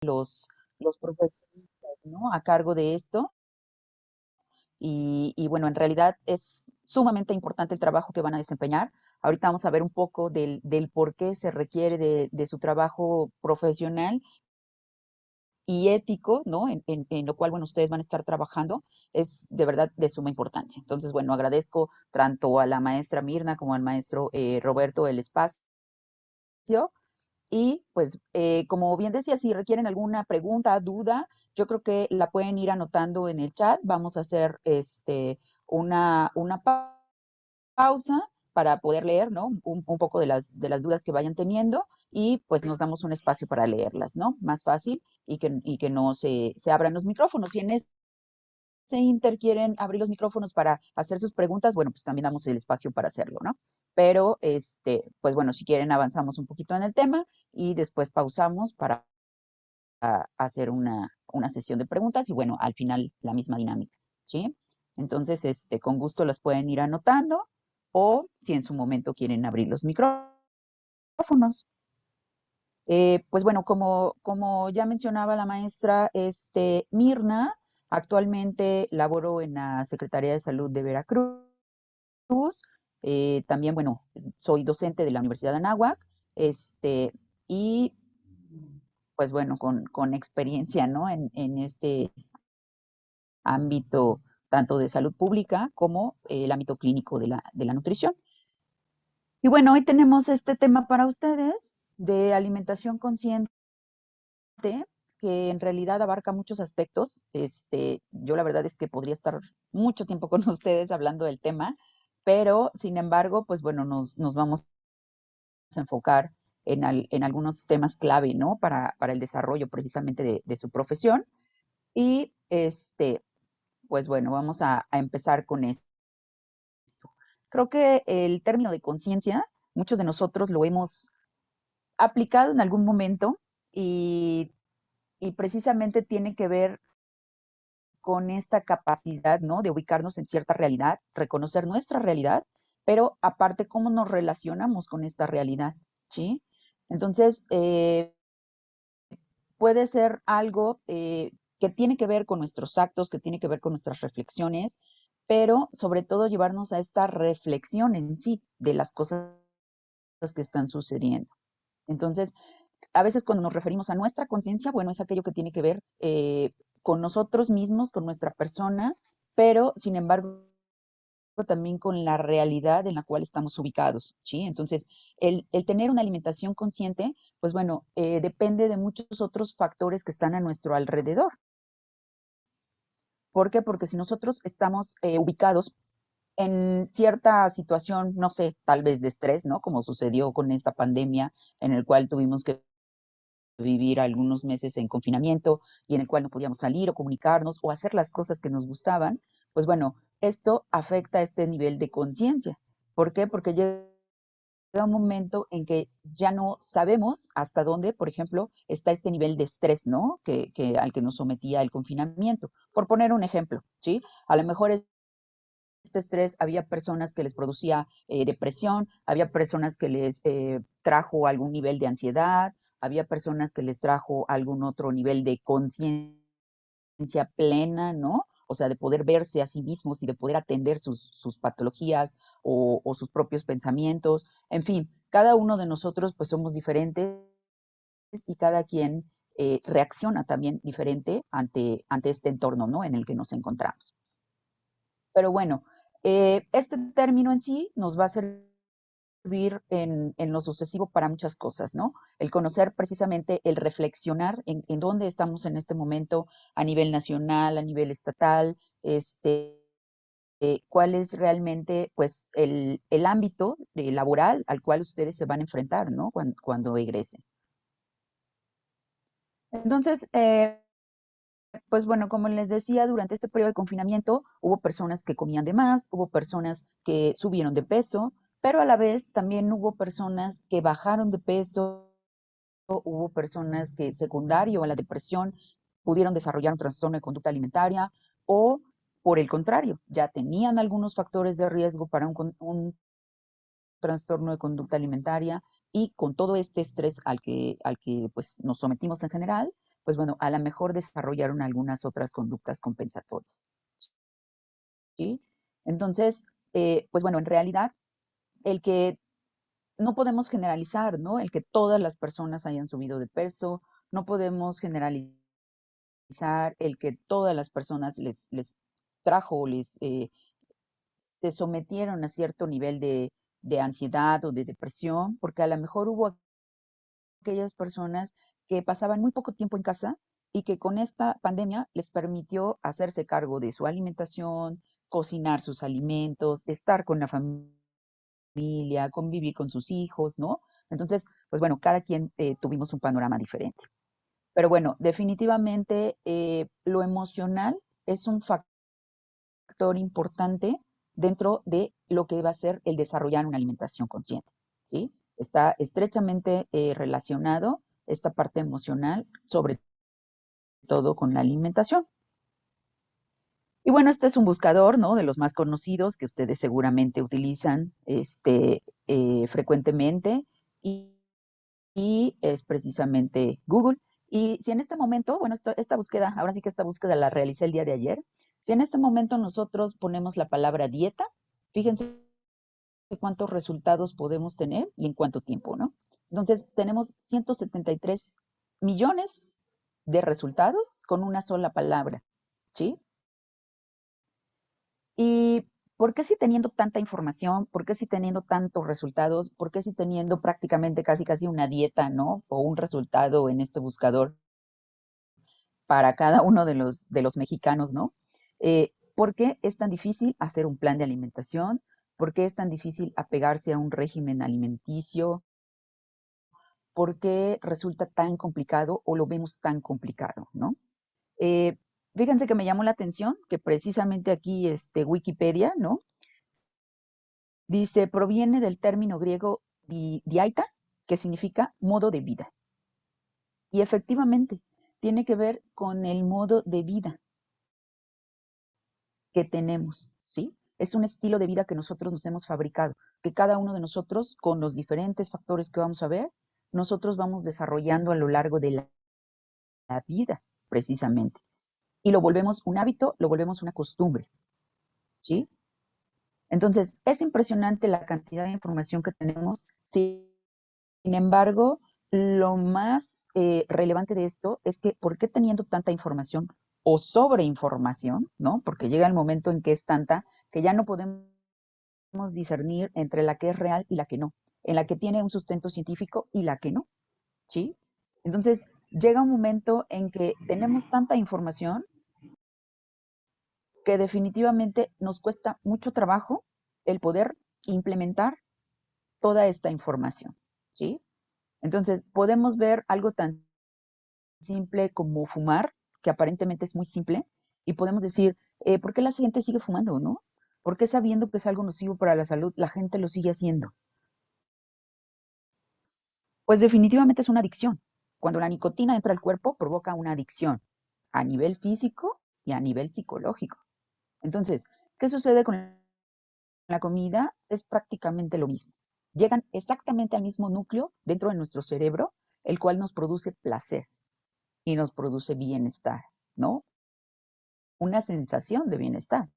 los, los profesionistas, ¿no? A cargo de esto. Y bueno, en realidad es sumamente importante el trabajo que van a desempeñar. Ahorita vamos a ver un poco del por qué se requiere de su trabajo profesional y ético, ¿no? En lo cual, bueno, ustedes van a estar trabajando, es de verdad de suma importancia. Entonces, bueno, agradezco tanto a la maestra Mirna como al maestro Roberto el espacio. Y pues, como bien decía, si requieren alguna pregunta, duda, yo creo que la pueden ir anotando en el chat. Vamos a hacer una pausa para poder leer, ¿no? Un poco de las dudas que vayan teniendo y pues nos damos un espacio para leerlas, ¿no? Más fácil y que no se abran los micrófonos. Y en Inter quieren abrir los micrófonos para hacer sus preguntas, bueno, pues también damos el espacio para hacerlo, ¿no? Pero, pues bueno, si quieren avanzamos un poquito en el tema y después pausamos para hacer una sesión de preguntas y bueno, al final la misma dinámica, ¿sí? Entonces, con gusto las pueden ir anotando o si en su momento quieren abrir los micrófonos. Pues bueno, como ya mencionaba la maestra Mirna, actualmente laboro en la Secretaría de Salud de Veracruz. También, bueno, soy docente de la Universidad de Anáhuac, y pues bueno, con experiencia, ¿no? En este ámbito tanto de salud pública como el ámbito clínico de la nutrición. Y bueno, hoy tenemos este tema para ustedes de alimentación consciente que en realidad abarca muchos aspectos. Yo la verdad es que podría estar mucho tiempo con ustedes hablando del tema, pero sin embargo, pues bueno, nos vamos a enfocar en algunos temas clave, ¿no? Para el desarrollo precisamente de su profesión. Y pues bueno, vamos a empezar con esto. Creo que el término de conciencia, muchos de nosotros lo hemos aplicado en algún momento y precisamente tiene que ver con esta capacidad, ¿no? De ubicarnos en cierta realidad, reconocer nuestra realidad, pero aparte cómo nos relacionamos con esta realidad, ¿sí? Entonces, puede ser algo que tiene que ver con nuestros actos, que tiene que ver con nuestras reflexiones, pero sobre todo llevarnos a esta reflexión en sí de las cosas que están sucediendo. Entonces, a veces cuando nos referimos a nuestra conciencia, bueno, es aquello que tiene que ver con nosotros mismos, con nuestra persona, pero sin embargo también con la realidad en la cual estamos ubicados, ¿sí? Entonces, el tener una alimentación consciente, pues bueno, depende de muchos otros factores que están a nuestro alrededor. ¿Por qué? Porque si nosotros estamos ubicados en cierta situación, no sé, tal vez de estrés, ¿no? Como sucedió con esta pandemia en el cual tuvimos que vivir algunos meses en confinamiento y en el cual no podíamos salir o comunicarnos o hacer las cosas que nos gustaban, pues bueno, esto afecta este nivel de conciencia. ¿Por qué? Porque llega un momento en que ya no sabemos hasta dónde, por ejemplo, está este nivel de estrés, ¿no? Al que nos sometía el confinamiento. Por poner un ejemplo, ¿sí? A lo mejor este estrés había personas que les producía depresión, había personas que les trajo algún nivel de ansiedad, había personas que les trajo algún otro nivel de conciencia plena, ¿no? O sea, de poder verse a sí mismos y de poder atender sus patologías o sus propios pensamientos. En fin, cada uno de nosotros pues somos diferentes y cada quien reacciona también diferente ante este entorno, ¿no? En el que nos encontramos. Pero bueno, este término en sí nos va a servir en lo sucesivo para muchas cosas, ¿no? El conocer precisamente, el reflexionar en dónde estamos en este momento a nivel nacional, a nivel estatal, cuál es realmente, pues, el ámbito laboral al cual ustedes se van a enfrentar, ¿no? Cuando egresen. Entonces, pues bueno, como les decía, durante este periodo de confinamiento hubo personas que comían de más, hubo personas que subieron de peso, pero a la vez también hubo personas que bajaron de peso, hubo personas que secundario a la depresión pudieron desarrollar un trastorno de conducta alimentaria o por el contrario, ya tenían algunos factores de riesgo para un trastorno de conducta alimentaria y con todo este estrés al que pues, nos sometimos en general, pues bueno, a lo mejor desarrollaron algunas otras conductas compensatorias, ¿sí? Entonces, pues bueno, en realidad, el que no podemos generalizar, ¿no? El que todas las personas hayan subido de peso, no podemos generalizar el que todas las personas les trajo, se sometieron a cierto nivel de ansiedad o de depresión, porque a lo mejor hubo aquellas personas que pasaban muy poco tiempo en casa y que con esta pandemia les permitió hacerse cargo de su alimentación, cocinar sus alimentos, estar con la familia, convivir con sus hijos, ¿no? Entonces, pues bueno, cada quien tuvimos un panorama diferente. Pero bueno, definitivamente lo emocional es un factor importante dentro de lo que va a ser el desarrollar una alimentación consciente, ¿sí? Está estrechamente relacionado esta parte emocional, sobre todo con la alimentación. Y bueno, este es un buscador, ¿no? De los más conocidos que ustedes seguramente utilizan frecuentemente y, y es precisamente Google. Y si en este momento, bueno, esta búsqueda, ahora sí que esta búsqueda la realicé el día de ayer, si en este momento nosotros ponemos la palabra dieta, fíjense cuántos resultados podemos tener y en cuánto tiempo, ¿no? Entonces, tenemos 173 millones de resultados con una sola palabra, ¿sí? ¿Y por qué si teniendo tanta información, por qué si teniendo tantos resultados, por qué si teniendo prácticamente casi una dieta, ¿no? O un resultado en este buscador para cada uno de los mexicanos, ¿no? ¿Por qué es tan difícil hacer un plan de alimentación? ¿Por qué es tan difícil apegarse a un régimen alimenticio? ¿Por qué resulta tan complicado o lo vemos tan complicado, ¿no? Eh, Fíjense que me llamó la atención que precisamente aquí Wikipedia, ¿no? Dice, proviene del término griego diaita, que significa modo de vida. Y efectivamente, tiene que ver con el modo de vida que tenemos, ¿sí? Es un estilo de vida que nosotros nos hemos fabricado, que cada uno de nosotros, con los diferentes factores que vamos a ver, nosotros vamos desarrollando a lo largo de la vida, precisamente. Y lo volvemos un hábito, lo volvemos una costumbre, ¿sí? Entonces, es impresionante la cantidad de información que tenemos. Sin embargo, lo más relevante de esto es que, ¿por qué teniendo tanta información o sobreinformación, ¿no? Porque llega el momento en que es tanta que ya no podemos discernir entre la que es real y la que no, en la que tiene un sustento científico y la que no, ¿sí? Entonces, llega un momento en que tenemos tanta información que definitivamente nos cuesta mucho trabajo el poder implementar toda esta información, ¿sí? Entonces, podemos ver algo tan simple como fumar, que aparentemente es muy simple, y podemos decir, ¿por qué la gente sigue fumando, no? ¿Por qué sabiendo que es algo nocivo para la salud, la gente lo sigue haciendo? Pues definitivamente es una adicción. Cuando la nicotina entra al cuerpo, provoca una adicción a nivel físico y a nivel psicológico. Entonces, ¿qué sucede con la comida? Es prácticamente lo mismo. Llegan exactamente al mismo núcleo dentro de nuestro cerebro, el cual nos produce placer y nos produce bienestar, ¿no? Una sensación de bienestar,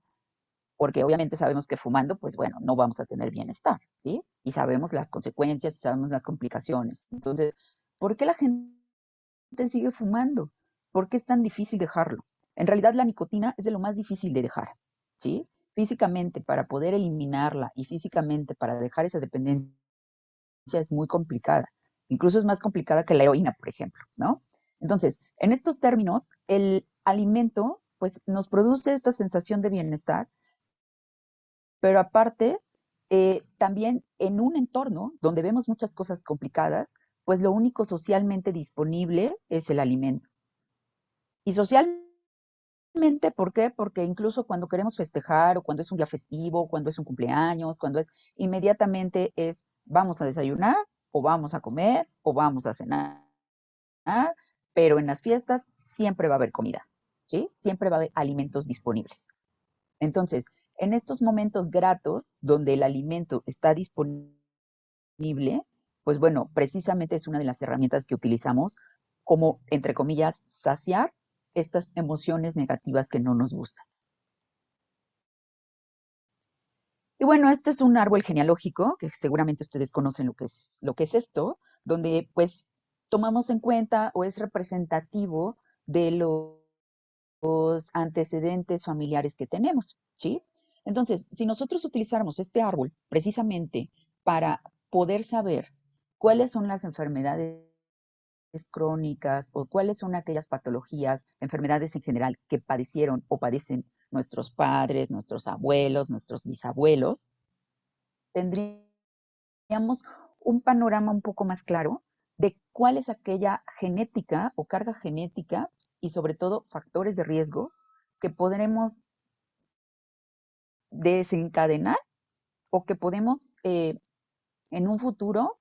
porque obviamente sabemos que fumando, pues bueno, no vamos a tener bienestar, ¿sí? Y sabemos las consecuencias y sabemos las complicaciones. Entonces, ¿por qué la gente sigue fumando? ¿Por qué es tan difícil dejarlo? En realidad la nicotina es de lo más difícil de dejar, ¿sí? Físicamente, para poder eliminarla y físicamente para dejar esa dependencia es muy complicada. Incluso es más complicada que la heroína, por ejemplo, ¿no? Entonces, en estos términos, el alimento, pues, nos produce esta sensación de bienestar, pero aparte, también en un entorno donde vemos muchas cosas complicadas, pues lo único socialmente disponible es el alimento. Y socialmente, ¿por qué? Porque incluso cuando queremos festejar o cuando es un día festivo, cuando es un cumpleaños, cuando es, inmediatamente es, vamos a desayunar o vamos a comer o vamos a cenar, pero en las fiestas siempre va a haber comida, ¿sí? Siempre va a haber alimentos disponibles. Entonces, en estos momentos gratos donde el alimento está disponible, pues bueno, precisamente es una de las herramientas que utilizamos como, entre comillas, saciar estas emociones negativas que no nos gustan. Y bueno, este es un árbol genealógico, que seguramente ustedes conocen lo que es esto, donde pues tomamos en cuenta o es representativo de los antecedentes familiares que tenemos, ¿sí? Entonces, si nosotros utilizáramos este árbol precisamente para poder saber cuáles son las enfermedades crónicas o cuáles son aquellas patologías, enfermedades en general que padecieron o padecen nuestros padres, nuestros abuelos, nuestros bisabuelos, tendríamos un panorama un poco más claro de cuál es aquella genética o carga genética y sobre todo factores de riesgo que podremos desencadenar o que podemos en un futuro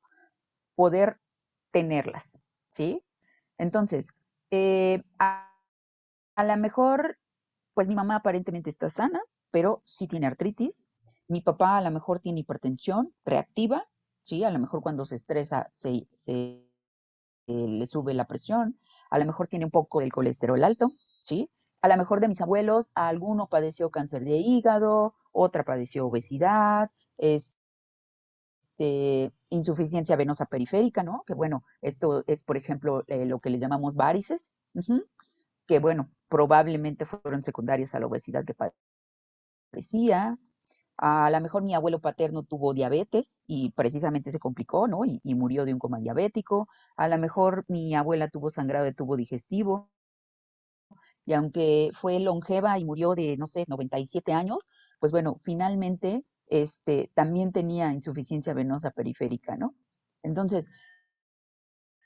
poder tenerlas, ¿sí? Entonces, a lo mejor, pues mi mamá aparentemente está sana, pero sí tiene artritis. Mi papá a lo mejor tiene hipertensión reactiva, ¿sí? A lo mejor cuando se estresa le sube la presión. A lo mejor tiene un poco del colesterol alto, ¿sí? A lo mejor de mis abuelos, alguno padeció cáncer de hígado, otra padeció obesidad, insuficiencia venosa periférica, ¿no? Que bueno, esto es, por ejemplo, lo que le llamamos varices, que bueno, probablemente fueron secundarias a la obesidad que padecía. A lo mejor mi abuelo paterno tuvo diabetes y precisamente se complicó, ¿no? Y murió de un coma diabético. A lo mejor mi abuela tuvo sangrado de tubo digestivo y aunque fue longeva y murió de, no sé, 97 años, pues bueno, finalmente también tenía insuficiencia venosa periférica, ¿no? Entonces,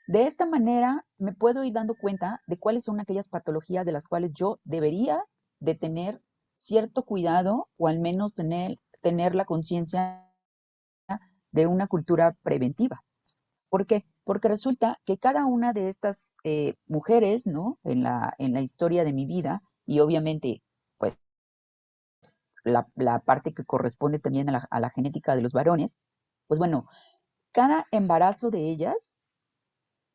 de esta manera me puedo ir dando cuenta de cuáles son aquellas patologías de las cuales yo debería de tener cierto cuidado o al menos tener la conciencia de una cultura preventiva. ¿Por qué? Porque resulta que cada una de estas mujeres, ¿no? En la historia de mi vida, y obviamente, pues, la parte que corresponde también a la genética de los varones, pues bueno, cada embarazo de ellas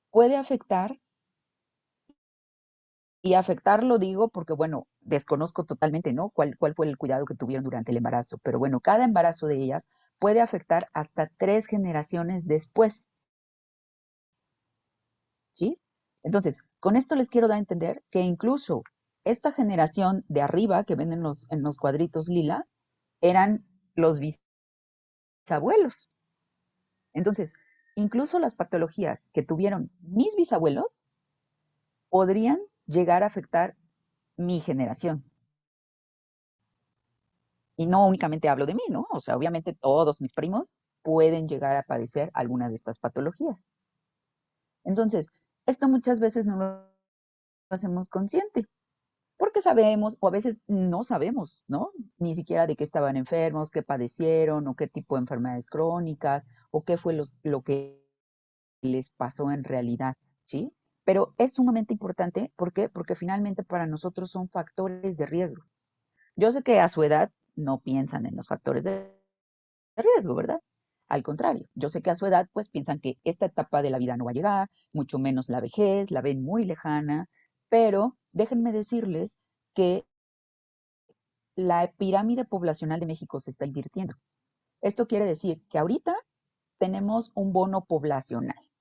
puede afectar, y afectar lo digo porque, bueno, desconozco totalmente, ¿no? Cuál fue el cuidado que tuvieron durante el embarazo, pero bueno, cada embarazo de ellas puede afectar hasta 3 generaciones después. ¿Sí? Entonces, con esto les quiero dar a entender que incluso esta generación de arriba que ven en los cuadritos lila eran los bisabuelos. Entonces, incluso las patologías que tuvieron mis bisabuelos podrían llegar a afectar mi generación. Y no únicamente hablo de mí, ¿no? O sea, obviamente todos mis primos pueden llegar a padecer alguna de estas patologías. Entonces, esto muchas veces no lo hacemos consciente. Porque sabemos, o a veces no sabemos, ¿no? Ni siquiera de qué estaban enfermos, qué padecieron, o qué tipo de enfermedades crónicas, o qué fue lo que les pasó en realidad, ¿sí? Pero es sumamente importante, ¿por qué? Porque finalmente para nosotros son factores de riesgo. Yo sé que a su edad no piensan en los factores de riesgo, ¿verdad? Al contrario, yo sé que a su edad pues piensan que esta etapa de la vida no va a llegar, mucho menos la vejez, la ven muy lejana, pero déjenme decirles que la pirámide poblacional de México se está invirtiendo. Esto quiere decir que ahorita tenemos un bono poblacional.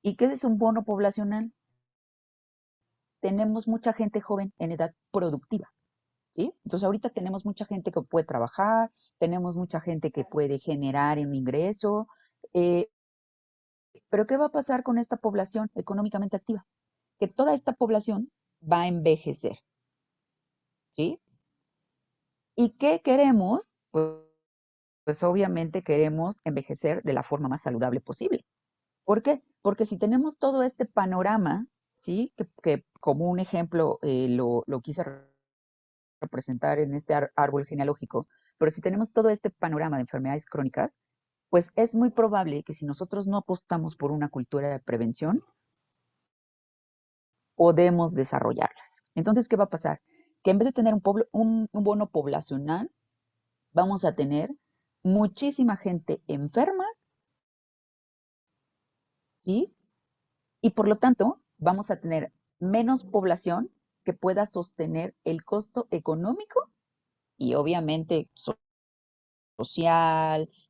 ¿Y qué es un bono poblacional? Tenemos mucha gente joven en edad productiva, ¿sí? Entonces ahorita tenemos mucha gente que puede trabajar, tenemos mucha gente que puede generar un ingreso, eh, pero ¿qué va a pasar con esta población económicamente activa? Que toda esta población va a envejecer, ¿sí? ¿Y qué queremos? Pues obviamente queremos envejecer de la forma más saludable posible. ¿Por qué? Porque si tenemos todo este panorama, ¿sí? Que como un ejemplo lo quise representar en este árbol genealógico, pero si tenemos todo este panorama de enfermedades crónicas, pues es muy probable que si nosotros no apostamos por una cultura de prevención, podemos desarrollarlas. Entonces, ¿qué va a pasar? Que en vez de tener un bono poblacional, vamos a tener muchísima gente enferma, ¿sí? Y por lo tanto, vamos a tener menos población que pueda sostener el costo económico y obviamente social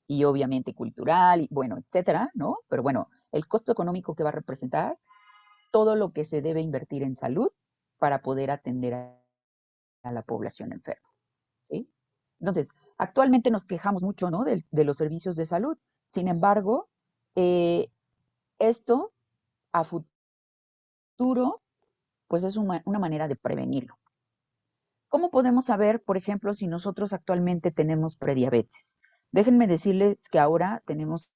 y obviamente cultural y bueno, etcétera, ¿no? Pero bueno, el costo económico que va a representar todo lo que se debe invertir en salud para poder atender a la población enferma, ¿sí? Entonces, actualmente nos quejamos mucho, ¿no? De los servicios de salud. Sin embargo, eh, esto a futuro, pues es una manera de prevenirlo. ¿Cómo podemos saber, por ejemplo, si nosotros actualmente tenemos prediabetes? Déjenme decirles que ahora tenemos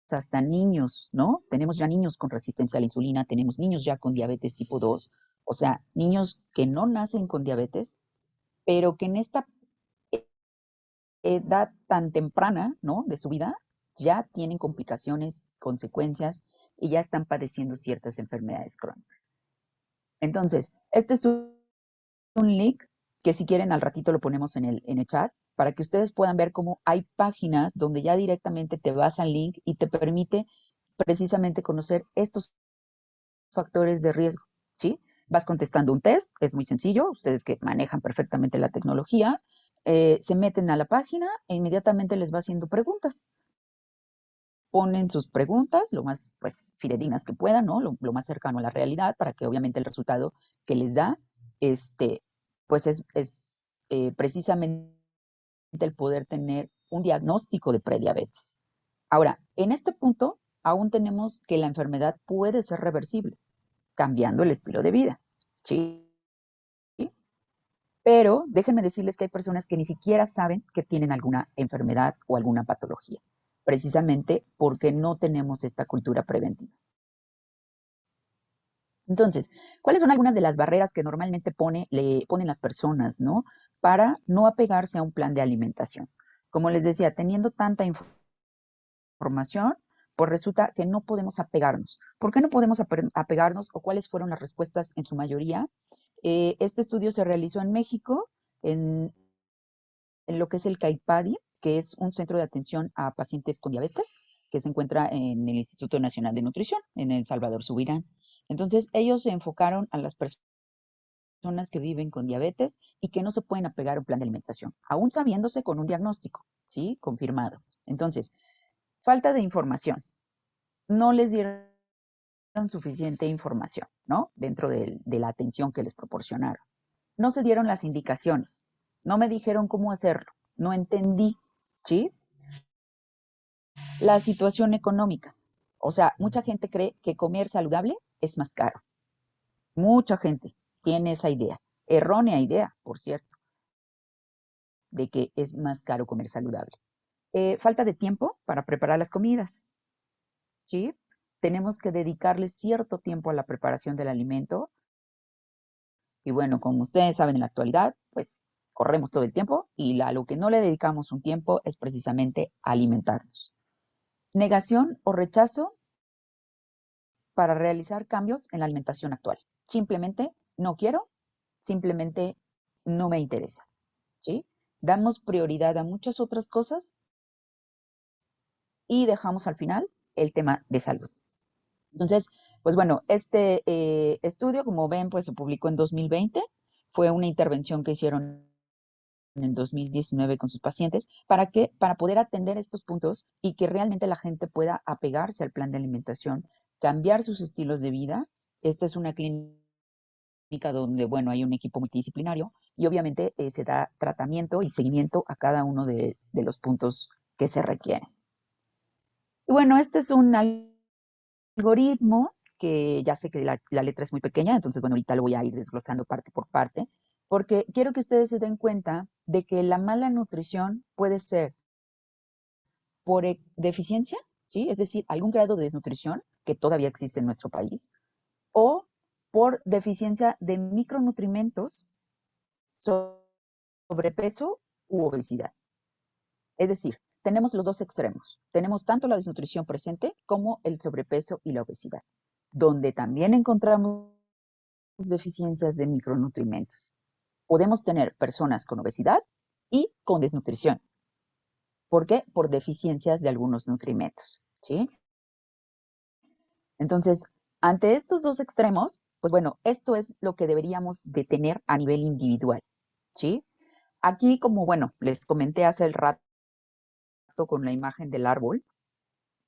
hasta niños, ¿no? Tenemos ya niños con resistencia a la insulina, tenemos niños ya con diabetes tipo 2, o sea, niños que no nacen con diabetes, pero que en esta edad tan temprana, ¿no? De su vida, ya tienen complicaciones, consecuencias y ya están padeciendo ciertas enfermedades crónicas. Entonces, este es un link que si quieren al ratito lo ponemos en el chat para que ustedes puedan ver cómo hay páginas donde ya directamente te vas al link y te permite precisamente conocer estos factores de riesgo, ¿sí? Vas contestando un test, es muy sencillo, ustedes que manejan perfectamente la tecnología, se meten a la página e inmediatamente les va haciendo preguntas. Ponen sus preguntas lo más pues, fidedignas que puedan, ¿no? Lo más cercano a la realidad para que obviamente el resultado que les da pues es precisamente el poder tener un diagnóstico de prediabetes. Ahora, en este punto, aún tenemos que la enfermedad puede ser reversible, cambiando el estilo de vida, ¿sí? Pero déjenme decirles que hay personas que ni siquiera saben que tienen alguna enfermedad o alguna patología, precisamente porque no tenemos esta cultura preventiva. Entonces, ¿cuáles son algunas de las barreras que normalmente le ponen las personas, ¿no? Para no apegarse a un plan de alimentación. Como les decía, teniendo tanta información, pues resulta que no podemos apegarnos. ¿Por qué no podemos apegarnos o cuáles fueron las respuestas en su mayoría? Este estudio se realizó en México, en, en lo que es el CAIPADI, que es un centro de atención a pacientes con diabetes, que se encuentra en el Instituto Nacional de Nutrición, en El Salvador Subirán. Entonces, ellos se enfocaron a las personas que viven con diabetes y que no se pueden apegar a un plan de alimentación, aún sabiéndose con un diagnóstico, ¿sí? Confirmado. Entonces, falta de información. No les dieron suficiente información, ¿no? Dentro de la atención que les proporcionaron. No se dieron las indicaciones. No me dijeron cómo hacerlo. No entendí, ¿sí? La situación económica. O sea, mucha gente cree que comer saludable es más caro. Mucha gente tiene esa idea, errónea idea, por cierto, de que es más caro comer saludable. Falta de tiempo para preparar las comidas, ¿sí? Tenemos que dedicarle cierto tiempo a la preparación del alimento. Y bueno, como ustedes saben en la actualidad, pues corremos todo el tiempo y a lo que no le dedicamos un tiempo es precisamente alimentarnos. Negación o rechazo para realizar cambios en la alimentación actual. Simplemente no quiero, simplemente no me interesa, ¿sí? Damos prioridad a muchas otras cosas y dejamos al final el tema de salud. Entonces, pues bueno, este estudio, como ven, pues se publicó en 2020, fue una intervención que hicieron en 2019 con sus pacientes, para poder atender estos puntos y que realmente la gente pueda apegarse al plan de alimentación, cambiar sus estilos de vida. Esta es una clínica donde, bueno, hay un equipo multidisciplinario y obviamente se da tratamiento y seguimiento a cada uno de los puntos que se requieren. Y bueno, este es un algoritmo que ya sé que la letra es muy pequeña, entonces, bueno, ahorita lo voy a ir desglosando parte por parte, porque quiero que ustedes se den cuenta de que la mala nutrición puede ser por deficiencia, ¿sí? Es decir, algún grado de desnutrición que todavía existe en nuestro país, o por deficiencia de micronutrimentos, sobrepeso u obesidad. Es decir, tenemos los dos extremos. Tenemos tanto la desnutrición presente como el sobrepeso y la obesidad, donde también encontramos deficiencias de micronutrimentos. Podemos tener personas con obesidad y con desnutrición. ¿Por qué? Por deficiencias de algunos nutrimentos, ¿sí? Entonces, Ante estos dos extremos, pues bueno, esto es lo que deberíamos de tener a nivel individual, ¿sí? Aquí, como bueno, les comenté hace el rato con la imagen del árbol,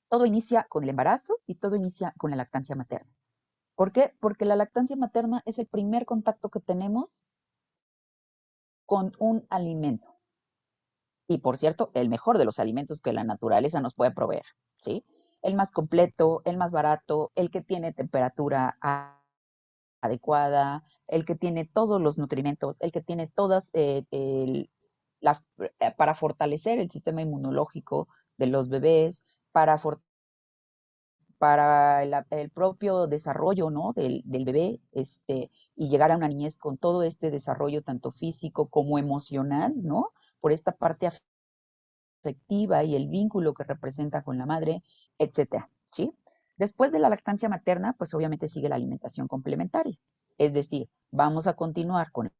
todo inicia con el embarazo y todo inicia con la lactancia materna. ¿Por qué? Porque la lactancia materna es el primer contacto que tenemos con un alimento. Y por cierto, el mejor de los alimentos que la naturaleza nos puede proveer, ¿sí? El más completo, el más barato, el que tiene temperatura adecuada, el que tiene todos los nutrimentos, el que tiene todas, para fortalecer el sistema inmunológico de los bebés, para, para el propio desarrollo, ¿no? Del bebé, y llegar a una niñez con todo este desarrollo, tanto físico como emocional, ¿no? Por esta parte afectiva y el vínculo que representa con la madre, etcétera, ¿sí? Después de la lactancia materna, pues obviamente sigue la alimentación complementaria. Es decir, vamos a continuar con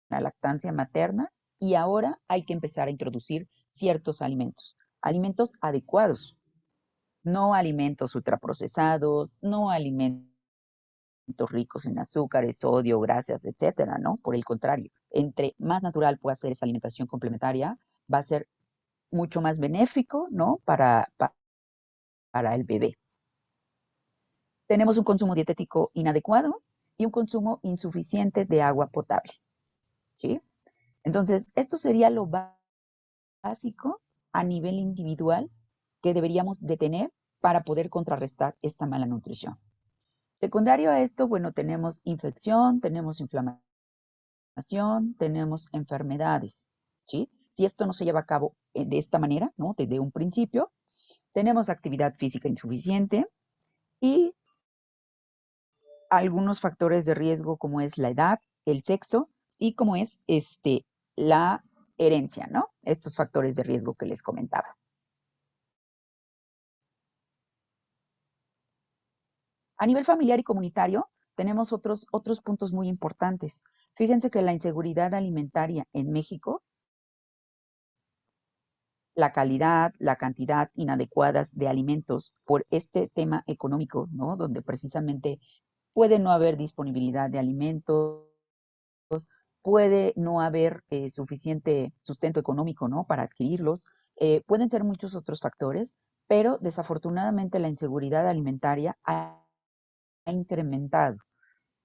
la lactancia materna y ahora hay que empezar a introducir ciertos alimentos, alimentos adecuados, no alimentos ultraprocesados, no alimentos ricos en azúcares, sodio, grasas, etcétera, ¿no? Por el contrario, entre más natural pueda ser esa alimentación complementaria, va a ser mucho más benéfico, ¿no? Para el bebé. Tenemos un consumo dietético inadecuado y un consumo insuficiente de agua potable, ¿sí? Entonces, esto sería lo básico a nivel individual que deberíamos de tener para poder contrarrestar esta mala nutrición. Secundario a esto, bueno, tenemos infección, tenemos inflamación, tenemos enfermedades, ¿sí? Si esto no se lleva a cabo de esta manera, ¿no? Desde un principio, tenemos actividad física insuficiente y algunos factores de riesgo como es la edad, el sexo y como es la herencia, ¿no? Estos factores de riesgo que les comentaba. A nivel familiar y comunitario, tenemos otros puntos muy importantes. Fíjense que la inseguridad alimentaria en México, la calidad, la cantidad inadecuadas de alimentos por este tema económico, ¿no? Donde precisamente puede no haber disponibilidad de alimentos, puede no haber suficiente sustento económico, ¿no? Para adquirirlos. Pueden ser muchos otros factores, pero desafortunadamente la inseguridad alimentaria ha incrementado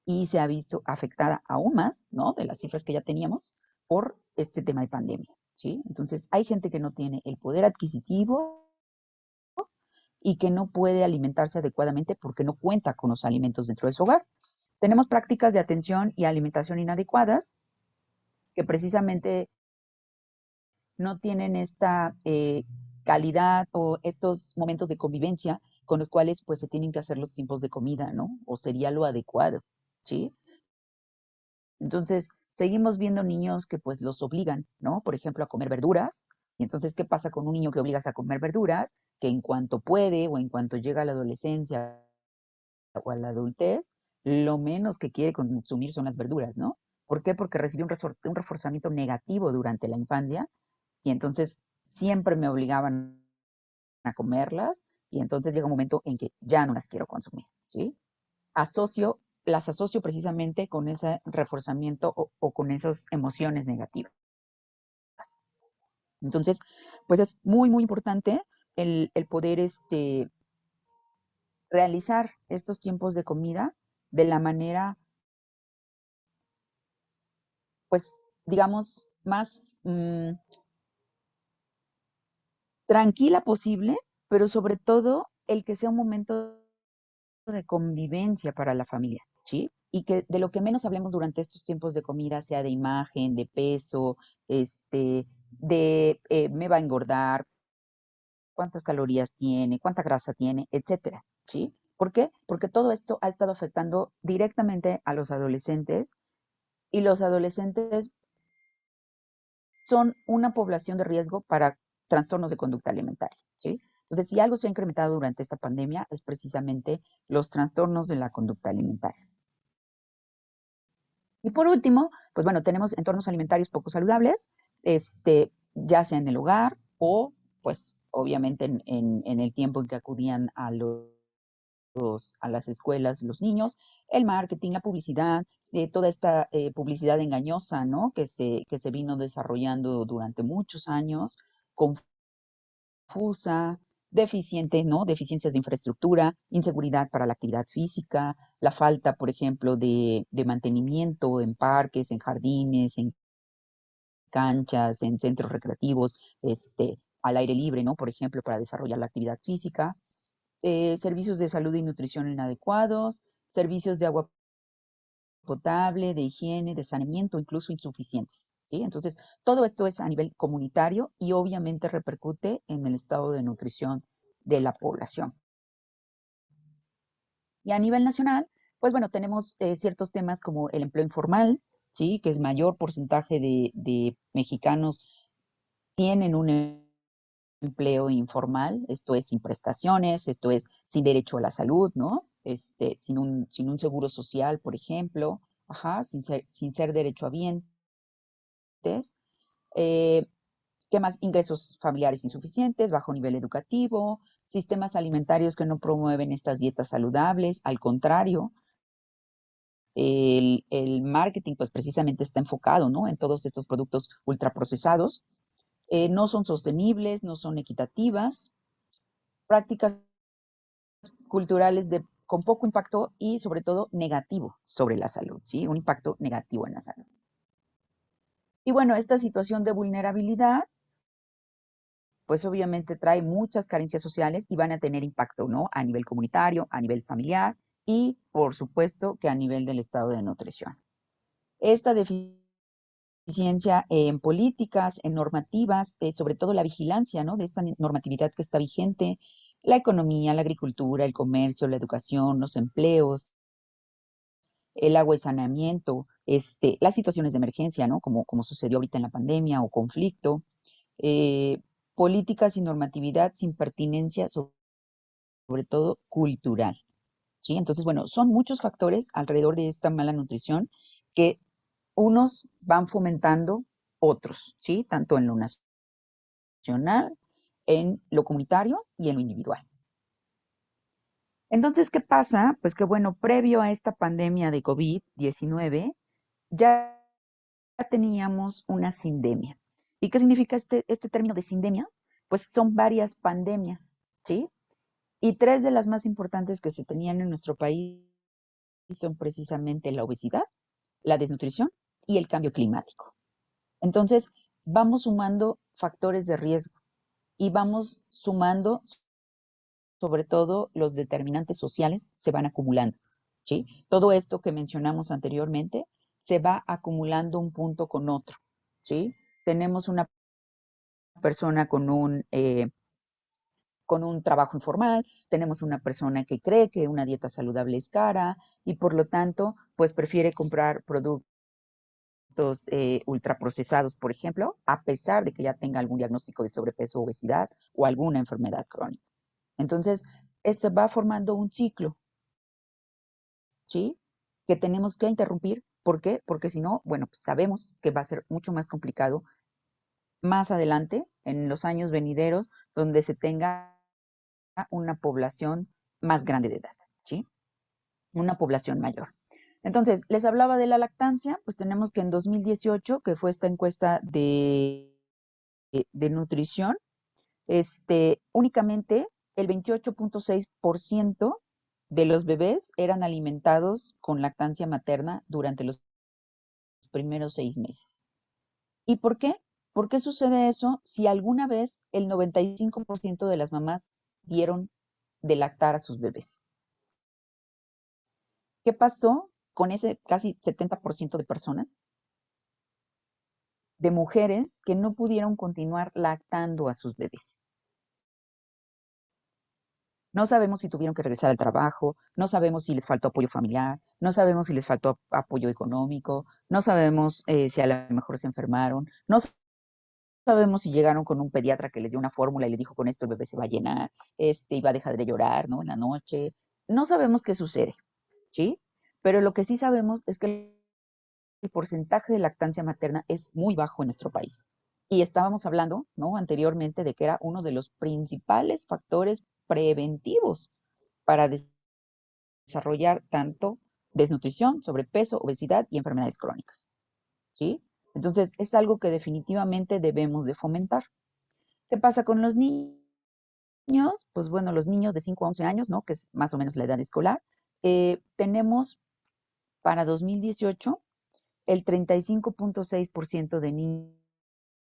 y se ha visto afectada aún más, ¿no? De las cifras que ya teníamos por este tema de pandemia, ¿sí? Entonces, hay gente que no tiene el poder adquisitivo y que no puede alimentarse adecuadamente porque no cuenta con los alimentos dentro de su hogar. Tenemos prácticas de atención y alimentación inadecuadas que precisamente no tienen esta calidad o estos momentos de convivencia con los cuales pues se tienen que hacer los tiempos de comida, ¿no? O sería lo adecuado, ¿sí? Entonces, seguimos viendo niños que pues los obligan, ¿no? Por ejemplo, a comer verduras. Y entonces, ¿qué pasa con un niño que obligas a comer verduras? Que en cuanto puede o en cuanto llega a la adolescencia o a la adultez, lo menos que quiere consumir son las verduras, ¿no? ¿Por qué? Porque recibió un reforzamiento negativo durante la infancia y entonces siempre me obligaban a comerlas y entonces llega un momento en que ya no las quiero consumir, ¿sí? Las asocio precisamente con ese reforzamiento o con esas emociones negativas. Entonces, pues es muy, muy importante el poder realizar estos tiempos de comida de la manera, pues, digamos, más tranquila posible, pero sobre todo el que sea un momento de convivencia para la familia, ¿sí? Y que de lo que menos hablemos durante estos tiempos de comida sea de imagen, de peso, me va a engordar, cuántas calorías tiene, cuánta grasa tiene, etcétera, ¿sí? ¿Por qué? Porque todo esto ha estado afectando directamente a los adolescentes y los adolescentes son una población de riesgo para trastornos de conducta alimentaria, ¿sí? Entonces, si algo se ha incrementado durante esta pandemia es precisamente los trastornos de la conducta alimentaria. Y por último, pues bueno, tenemos entornos alimentarios poco saludables, ya sea en el hogar o, pues, obviamente en el tiempo en que acudían a los a las escuelas los niños, el marketing, la publicidad, toda esta publicidad engañosa, ¿no? Que se vino desarrollando durante muchos años, confusa, deficiente, ¿no? Deficiencias de infraestructura, inseguridad para la actividad física, la falta, por ejemplo, de mantenimiento en parques, en jardines, en canchas, en centros recreativos, al aire libre, ¿no? Por ejemplo, para desarrollar la actividad física, servicios de salud y nutrición inadecuados, servicios de agua potable, de higiene, de saneamiento, incluso insuficientes, ¿sí? Entonces, todo esto es a nivel comunitario y obviamente repercute en el estado de nutrición de la población. Y a nivel nacional, pues bueno, tenemos ciertos temas como el empleo informal, ¿sí? Que el mayor porcentaje de mexicanos tienen un empleo informal, esto es sin prestaciones, esto es sin derecho a la salud, ¿no? Sin un seguro social, por ejemplo, ajá, sin ser derechohabientes. Eh, ¿Qué más? Ingresos familiares insuficientes, bajo nivel educativo, sistemas alimentarios que no promueven estas dietas saludables, al contrario, el marketing pues precisamente está enfocado, ¿no? En todos estos productos ultraprocesados, no son sostenibles, no son equitativas, prácticas culturales con poco impacto y sobre todo negativo sobre la salud, ¿sí? Un impacto negativo en la salud. Y bueno, esta situación de vulnerabilidad, pues obviamente trae muchas carencias sociales y van a tener impacto, ¿no? A nivel comunitario, a nivel familiar y, por supuesto, que a nivel del estado de nutrición. Esta deficiencia en políticas, en normativas, sobre todo la vigilancia, ¿no? De esta normatividad que está vigente, la economía, la agricultura, el comercio, la educación, los empleos, el agua y saneamiento, las situaciones de emergencia, ¿no? Como sucedió ahorita en la pandemia o conflicto, eh, políticas y normatividad sin pertinencia, sobre todo cultural, ¿sí? Entonces, bueno, son muchos factores alrededor de esta mala nutrición que unos van fomentando otros, ¿sí? Tanto en lo nacional, en lo comunitario y en lo individual. Entonces, ¿qué pasa? Pues que bueno, previo a esta pandemia de COVID-19, ya teníamos una sindemia. ¿Y qué significa este término de sindemia? Pues son varias pandemias, ¿sí? Y tres de las más importantes que se tenían en nuestro país son precisamente la obesidad, la desnutrición y el cambio climático. Entonces, vamos sumando factores de riesgo y vamos sumando, sobre todo, los determinantes sociales se van acumulando, ¿sí? Todo esto que mencionamos anteriormente se va acumulando un punto con otro, ¿sí? Tenemos una persona con un trabajo informal, tenemos una persona que cree que una dieta saludable es cara y por lo tanto, pues prefiere comprar productos ultraprocesados, por ejemplo, a pesar de que ya tenga algún diagnóstico de sobrepeso o obesidad o alguna enfermedad crónica. Entonces, se va formando un ciclo, ¿sí? Que tenemos que interrumpir. ¿Por qué? Porque si no, bueno, pues sabemos que va a ser mucho más complicado más adelante, en los años venideros, donde se tenga una población más grande de edad, ¿sí? Una población mayor. Entonces, les hablaba de la lactancia, pues tenemos que en 2018, que fue esta encuesta de nutrición, únicamente el 28.6% de los bebés eran alimentados con lactancia materna durante los primeros 6 meses. ¿Y por qué? ¿Por qué sucede eso si alguna vez el 95% de las mamás dieron de lactar a sus bebés? ¿Qué pasó con ese casi 70% de personas, de mujeres que no pudieron continuar lactando a sus bebés? No sabemos si tuvieron que regresar al trabajo, no sabemos si les faltó apoyo familiar, no sabemos si les faltó apoyo económico, no sabemos si a lo mejor se enfermaron, no sabemos si llegaron con un pediatra que les dio una fórmula y les dijo con esto el bebé se va a llenar, y va a dejar de llorar, ¿no? En la noche. No sabemos qué sucede, ¿sí? Pero lo que sí sabemos es que el porcentaje de lactancia materna es muy bajo en nuestro país. Y estábamos hablando, ¿no? Anteriormente de que era uno de los principales factores preventivos para desarrollar tanto desnutrición, sobrepeso, obesidad y enfermedades crónicas, ¿sí? Entonces, es algo que definitivamente debemos de fomentar. ¿Qué pasa con los niños? Pues bueno, los niños de 5 a 11 años, ¿no? Que es más o menos la edad escolar, tenemos para 2018 el 35.6% de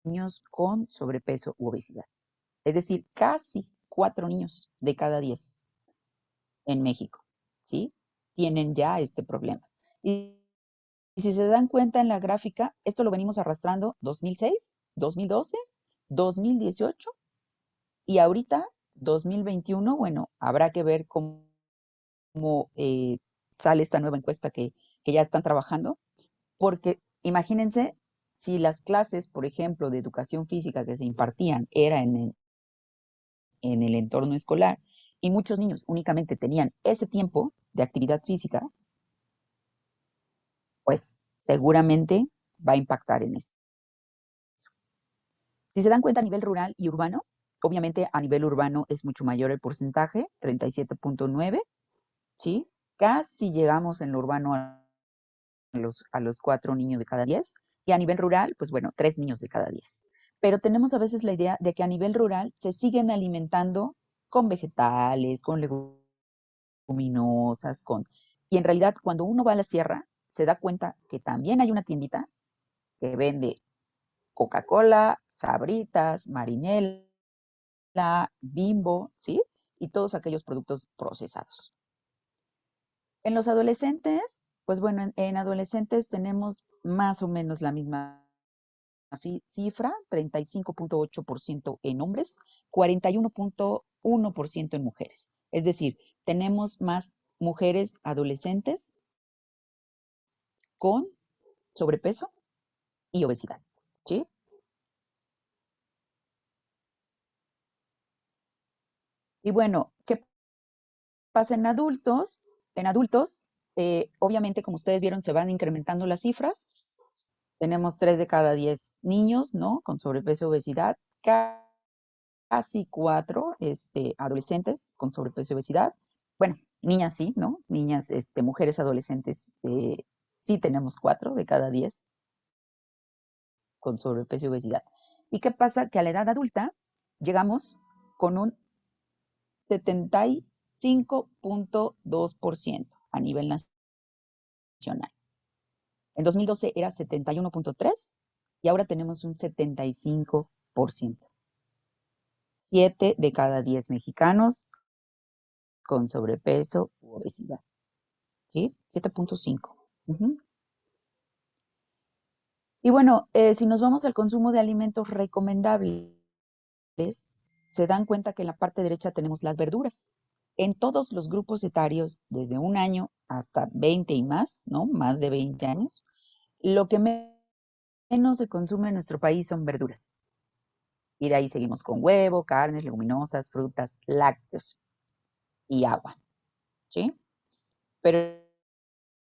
niños con sobrepeso u obesidad. Es decir, casi 4 niños de cada 10 en México, ¿sí? Tienen ya este problema. Y si se dan cuenta en la gráfica, esto lo venimos arrastrando 2006, 2012, 2018 y ahorita 2021. Bueno, habrá que ver cómo sale esta nueva encuesta que ya están trabajando, porque imagínense si las clases, por ejemplo, de educación física que se impartían era en el entorno escolar y muchos niños únicamente tenían ese tiempo de actividad física, pues seguramente va a impactar en esto. Si se dan cuenta a nivel rural y urbano, obviamente a nivel urbano es mucho mayor el porcentaje, 37.9, ¿sí? Casi llegamos en lo urbano a los 4 niños de cada 10 y a nivel rural, pues bueno, 3 niños de cada 10. Pero tenemos a veces la idea de que a nivel rural se siguen alimentando con vegetales, con leguminosas, y en realidad cuando uno va a la sierra se da cuenta que también hay una tiendita que vende Coca-Cola, Sabritas, Marinela, Bimbo, ¿sí? Y todos aquellos productos procesados. En los adolescentes, pues bueno, en adolescentes tenemos más o menos la misma cifra, 35.8% en hombres, 41.1% en mujeres. Es decir, tenemos más mujeres adolescentes con sobrepeso y obesidad, ¿sí? Y bueno, ¿qué pasa en adultos? En adultos, obviamente, como ustedes vieron, se van incrementando las cifras. Tenemos 3 de cada 10 niños, ¿no? Con sobrepeso y obesidad. Casi 4 adolescentes con sobrepeso y obesidad. Bueno, niñas sí, ¿no? Niñas, mujeres adolescentes, sí tenemos 4 de cada 10 con sobrepeso y obesidad. ¿Y qué pasa? Que a la edad adulta llegamos con un 75.2% a nivel nacional. En 2012 era 71.3% y ahora tenemos un 75%. 7 de cada 10 mexicanos con sobrepeso u obesidad, ¿sí? 7.5. Y bueno, si nos vamos al consumo de alimentos recomendables, se dan cuenta que en la parte derecha tenemos las verduras. En todos los grupos etarios, desde 1 año hasta 20 y más, ¿no? Más de 20 años, lo que menos se consume en nuestro país son verduras. Y de ahí seguimos con huevo, carnes, leguminosas, frutas, lácteos y agua, ¿sí? Pero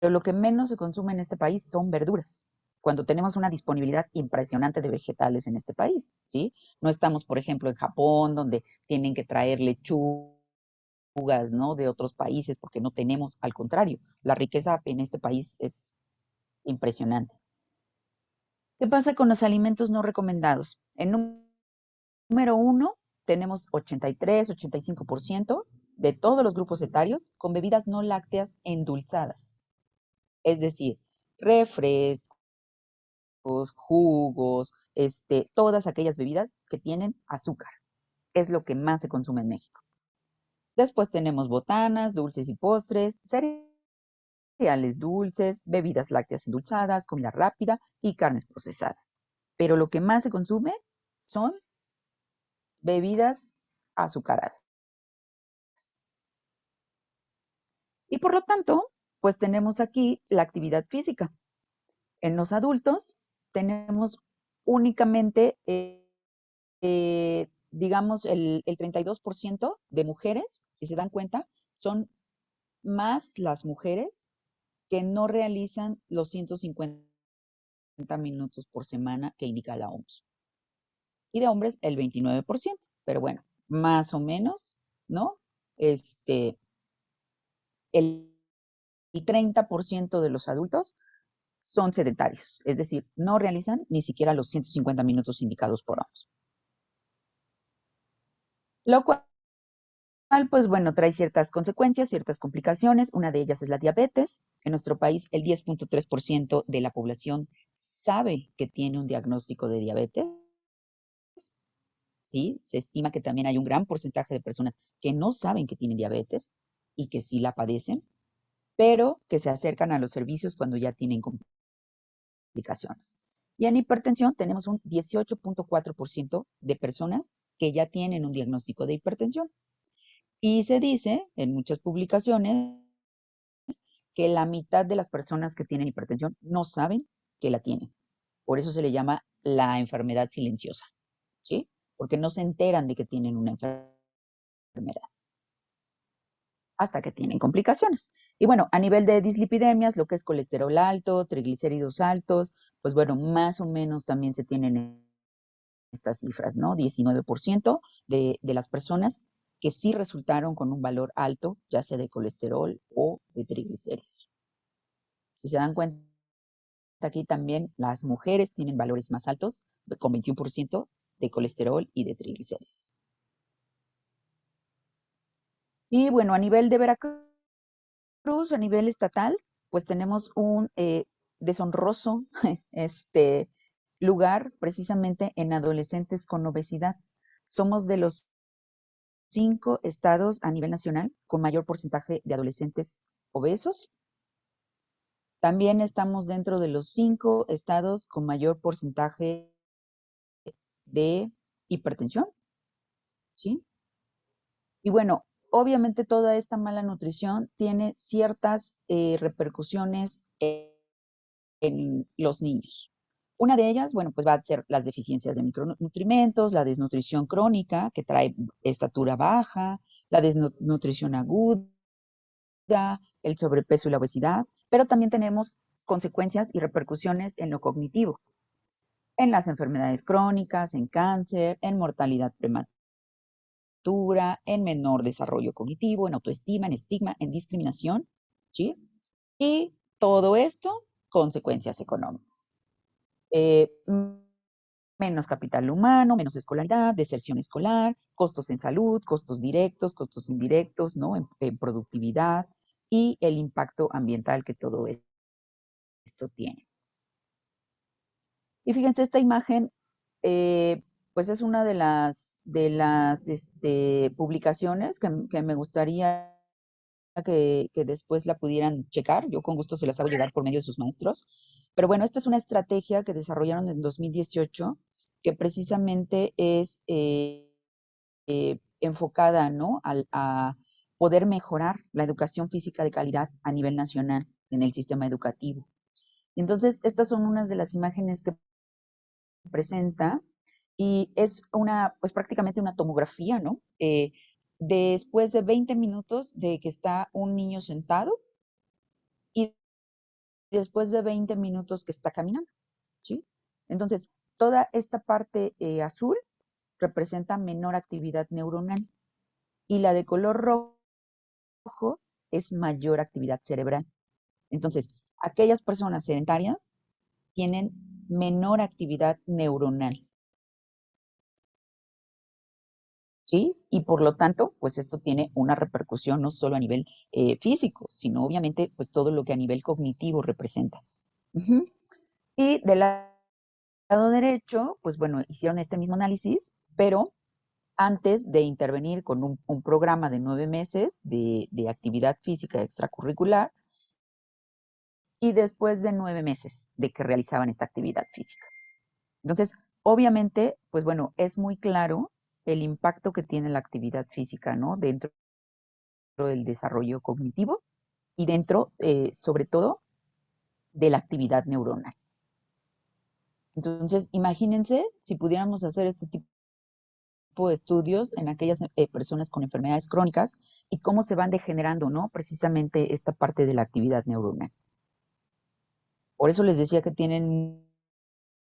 lo que menos se consume en este país son verduras, cuando tenemos una disponibilidad impresionante de vegetales en este país, ¿sí? No estamos, por ejemplo, en Japón, donde tienen que traer lechugas, ¿no? De otros países, porque no tenemos, al contrario, la riqueza en este país es impresionante. ¿Qué pasa con los alimentos no recomendados? En número 1 tenemos 83, 85% de todos los grupos etarios con bebidas no lácteas endulzadas, es decir, refrescos, jugos, todas aquellas bebidas que tienen azúcar. Es lo que más se consume en México. Después tenemos botanas, dulces y postres, cereales dulces, bebidas lácteas endulzadas, comida rápida y carnes procesadas. Pero lo que más se consume son bebidas azucaradas. Y por lo tanto, pues tenemos aquí la actividad física. En los adultos tenemos únicamente, digamos, el 32% de mujeres, si se dan cuenta, son más las mujeres que no realizan los 150 minutos por semana que indica la OMS. Y de hombres el 29%. Pero bueno, más o menos, ¿no? El el 30% de los adultos son sedentarios, es decir, no realizan ni siquiera los 150 minutos indicados por OMS. Lo cual, pues bueno, trae ciertas consecuencias, ciertas complicaciones. Una de ellas es la diabetes. En nuestro país, el 10.3% de la población sabe que tiene un diagnóstico de diabetes. ¿Sí? Se estima que también hay un gran porcentaje de personas que no saben que tienen diabetes y que sí la padecen, pero que se acercan a los servicios cuando ya tienen complicaciones. Y en hipertensión tenemos un 18.4% de personas que ya tienen un diagnóstico de hipertensión. Y se dice en muchas publicaciones que la mitad de las personas que tienen hipertensión no saben que la tienen. Por eso se le llama la enfermedad silenciosa, ¿sí? Porque no se enteran de que tienen una enfermedad hasta que tienen complicaciones. Y bueno, a nivel de dislipidemias, lo que es colesterol alto, triglicéridos altos, pues bueno, más o menos también se tienen estas cifras, ¿no? 19% de las personas que sí resultaron con un valor alto, ya sea de colesterol o de triglicéridos. Si se dan cuenta, aquí también las mujeres tienen valores más altos, con 21% de colesterol y de triglicéridos. Y bueno, a nivel de Veracruz, a nivel estatal, pues tenemos un deshonroso lugar precisamente en adolescentes con obesidad. Somos de los 5 estados a nivel nacional con mayor porcentaje de adolescentes obesos. También estamos dentro de los 5 estados con mayor porcentaje de hipertensión, ¿sí? Y bueno, obviamente toda esta mala nutrición tiene ciertas repercusiones en los niños. Una de ellas, bueno, pues va a ser las deficiencias de micronutrientes, la desnutrición crónica, que trae estatura baja, la desnutrición aguda, el sobrepeso y la obesidad, pero también tenemos consecuencias y repercusiones en lo cognitivo, en las enfermedades crónicas, en cáncer, en mortalidad prematura, en menor desarrollo cognitivo, en autoestima, en estigma, en discriminación, ¿sí? Y todo esto, consecuencias económicas. Eh, Menos capital humano, menos escolaridad, deserción escolar, costos en salud, costos directos, costos indirectos, ¿no? En productividad y el impacto ambiental que todo esto tiene. Y fíjense, esta imagen, pues es una de las publicaciones que me gustaría que después la pudieran checar. Yo con gusto se las hago llegar por medio de sus maestros. Pero bueno, esta es una estrategia que desarrollaron en 2018 que precisamente es enfocada, ¿no? A poder mejorar la educación física de calidad a nivel nacional en el sistema educativo. Entonces, estas son unas de las imágenes que presenta y es pues prácticamente una tomografía, ¿no? Después de 20 minutos de que está un niño sentado y después de 20 minutos que está caminando, ¿sí? Entonces, toda esta parte azul representa menor actividad neuronal y la de color rojo es mayor actividad cerebral. Entonces, aquellas personas sedentarias tienen menor actividad neuronal, ¿sí? Y por lo tanto, pues esto tiene una repercusión no solo a nivel físico, sino obviamente pues todo lo que a nivel cognitivo representa. Ujú. Y del lado derecho, pues bueno, hicieron este mismo análisis, pero antes de intervenir con un programa de 9 meses de actividad física extracurricular y después de 9 meses de que realizaban esta actividad física. Entonces, obviamente, pues bueno, es muy claro el impacto que tiene la actividad física, ¿no? Dentro del desarrollo cognitivo y dentro, sobre todo, de la actividad neuronal. Entonces, imagínense si pudiéramos hacer este tipo de estudios en aquellas personas con enfermedades crónicas y cómo se van degenerando, ¿no? Precisamente esta parte de la actividad neuronal. Por eso les decía que tienen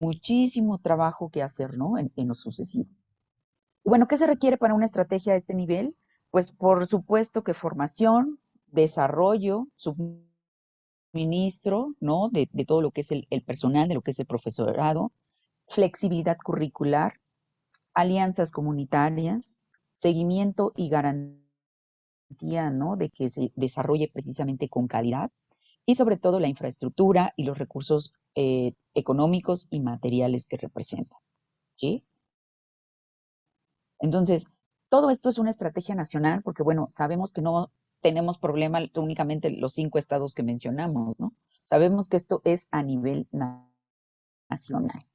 muchísimo trabajo que hacer, ¿no? En lo sucesivo. Bueno, ¿qué se requiere para una estrategia a este nivel? Pues por supuesto que formación, desarrollo, suministro, ¿no? De todo lo que es el personal, de lo que es el profesorado, flexibilidad curricular, alianzas comunitarias, seguimiento y garantía, ¿no? De que se desarrolle precisamente con calidad y sobre todo la infraestructura y los recursos económicos y materiales que representan, ¿sí? Entonces, todo esto es una estrategia nacional porque, bueno, sabemos que no tenemos problema únicamente los 5 estados que mencionamos, ¿no? Sabemos que esto es a nivel nacional.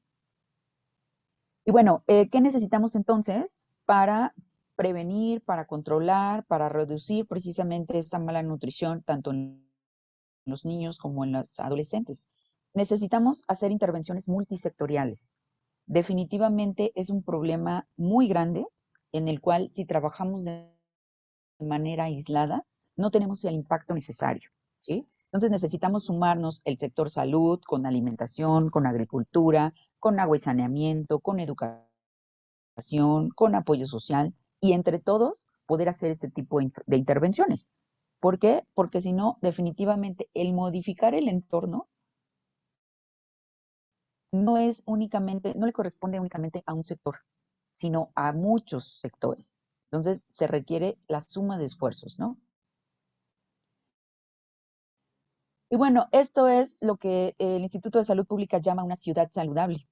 Y bueno, ¿qué necesitamos entonces para prevenir, para controlar, para reducir precisamente esta mala nutrición, tanto en los niños como en los adolescentes? Necesitamos hacer intervenciones multisectoriales. Definitivamente es un problema muy grande en el cual si trabajamos de manera aislada, no tenemos el impacto necesario, ¿sí? Entonces necesitamos sumarnos el sector salud con alimentación, con agricultura, con agua y saneamiento, con educación, con apoyo social y entre todos poder hacer este tipo de intervenciones. ¿Por qué? Porque si no, definitivamente el modificar el entorno no es únicamente, no le corresponde únicamente a un sector, sino a muchos sectores. Entonces se requiere la suma de esfuerzos, ¿no? Y bueno, esto es lo que el Instituto de Salud Pública llama una ciudad saludable,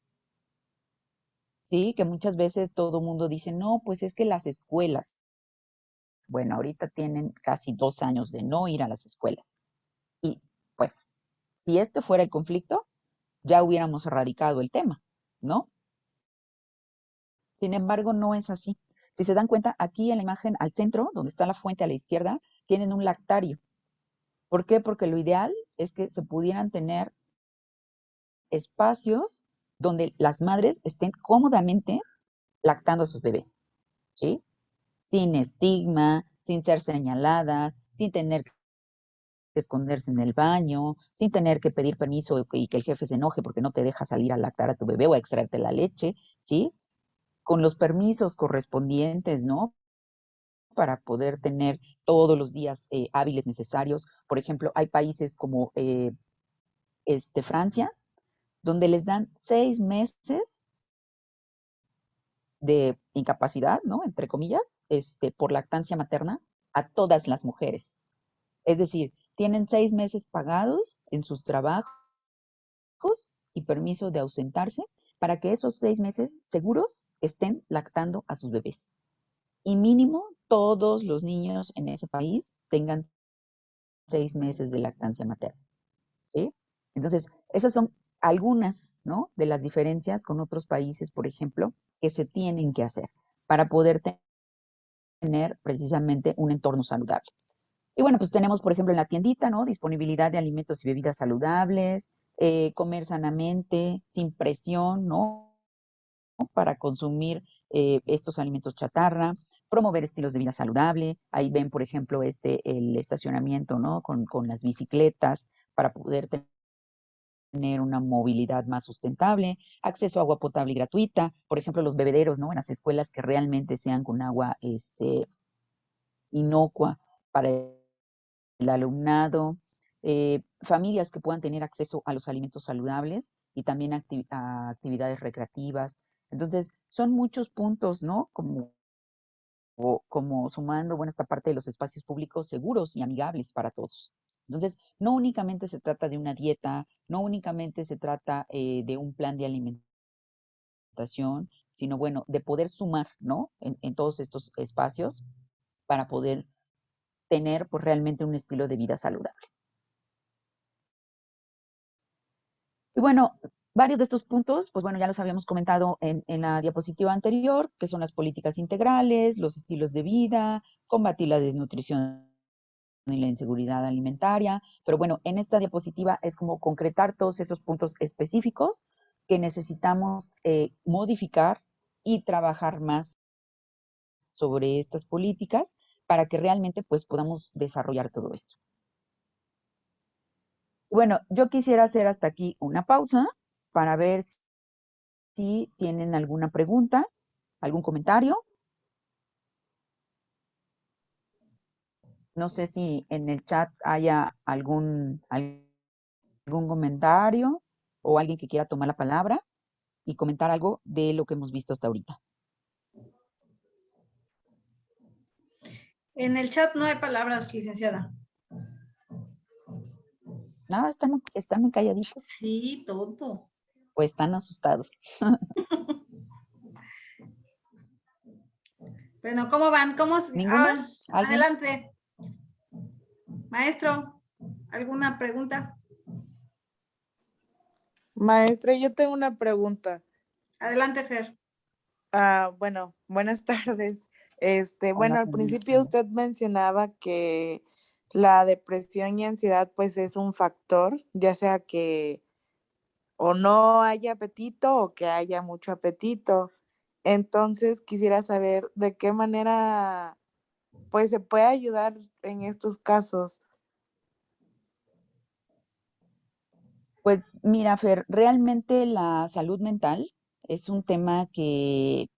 ¿sí? Que muchas veces todo el mundo dice, no, pues es que las escuelas, bueno, ahorita tienen casi 2 años de no ir a las escuelas. Y pues, si este fuera el conflicto, ya hubiéramos erradicado el tema, ¿no? Sin embargo, no es así. Si se dan cuenta, aquí en la imagen al centro, donde está la fuente a la izquierda, tienen un lactario. ¿Por qué? Porque lo ideal es que se pudieran tener espacios donde las madres estén cómodamente lactando a sus bebés, ¿sí? Sin estigma, sin ser señaladas, sin tener que esconderse en el baño, sin tener que pedir permiso y que el jefe se enoje porque no te deja salir a lactar a tu bebé o a extraerte la leche, ¿sí? Con los permisos correspondientes, ¿no? Para poder tener todos los días hábiles necesarios. Por ejemplo, hay países como Francia, donde les dan 6 meses de incapacidad, ¿no? Entre comillas, por lactancia materna a todas las mujeres. Es decir, tienen 6 meses pagados en sus trabajos y permiso de ausentarse para que esos 6 meses seguros estén lactando a sus bebés. Y mínimo todos los niños en ese país tengan 6 meses de lactancia materna, ¿sí? Entonces, esas son algunas, ¿no? De las diferencias con otros países, por ejemplo, que se tienen que hacer para poder tener precisamente un entorno saludable. Y bueno, pues tenemos, por ejemplo, en la tiendita, ¿no? Disponibilidad de alimentos y bebidas saludables, comer sanamente, sin presión, ¿no? Para consumir estos alimentos chatarra, promover estilos de vida saludable. Ahí ven, por ejemplo, el estacionamiento, ¿no? Con las bicicletas para poder tener una movilidad más sustentable, acceso a agua potable y gratuita, por ejemplo, los bebederos, ¿no? En las escuelas que realmente sean con agua inocua para el alumnado, familias que puedan tener acceso a los alimentos saludables y también a actividades recreativas. Entonces, son muchos puntos, ¿no? Como sumando, bueno, esta parte de los espacios públicos seguros y amigables para todos. Entonces, no únicamente se trata de una dieta, no únicamente se trata de un plan de alimentación, sino, bueno, de poder sumar, ¿no? En todos estos espacios para poder tener, pues, realmente un estilo de vida saludable. Y bueno, varios de estos puntos, pues bueno, ya los habíamos comentado en la diapositiva anterior, que son las políticas integrales, los estilos de vida, combatir la desnutrición y la inseguridad alimentaria. Pero bueno, en esta diapositiva es como concretar todos esos puntos específicos que necesitamos modificar y trabajar más sobre estas políticas para que realmente pues podamos desarrollar todo esto. Bueno, yo quisiera hacer hasta aquí una pausa para ver si tienen alguna pregunta, algún comentario. No sé si en el chat haya algún comentario o alguien que quiera tomar la palabra y comentar algo de lo que hemos visto hasta ahorita. En el chat no hay palabras, licenciada. Nada, están muy calladitos. Sí, todo. Pues están asustados. Bueno, ¿cómo van? ¿Ninguna? ¿Alguien? Adelante. Maestro, ¿alguna pregunta? Maestra, yo tengo una pregunta. Adelante, Fer. Bueno, buenas tardes. Hola, Al Fernanda. principio usted mencionaba que la depresión y ansiedad pues es un factor, ya sea que o no haya apetito o que haya mucho apetito. Entonces quisiera saber de qué manera pues se puede ayudar en estos casos. Pues mira, Fer, realmente la salud mental es un tema que,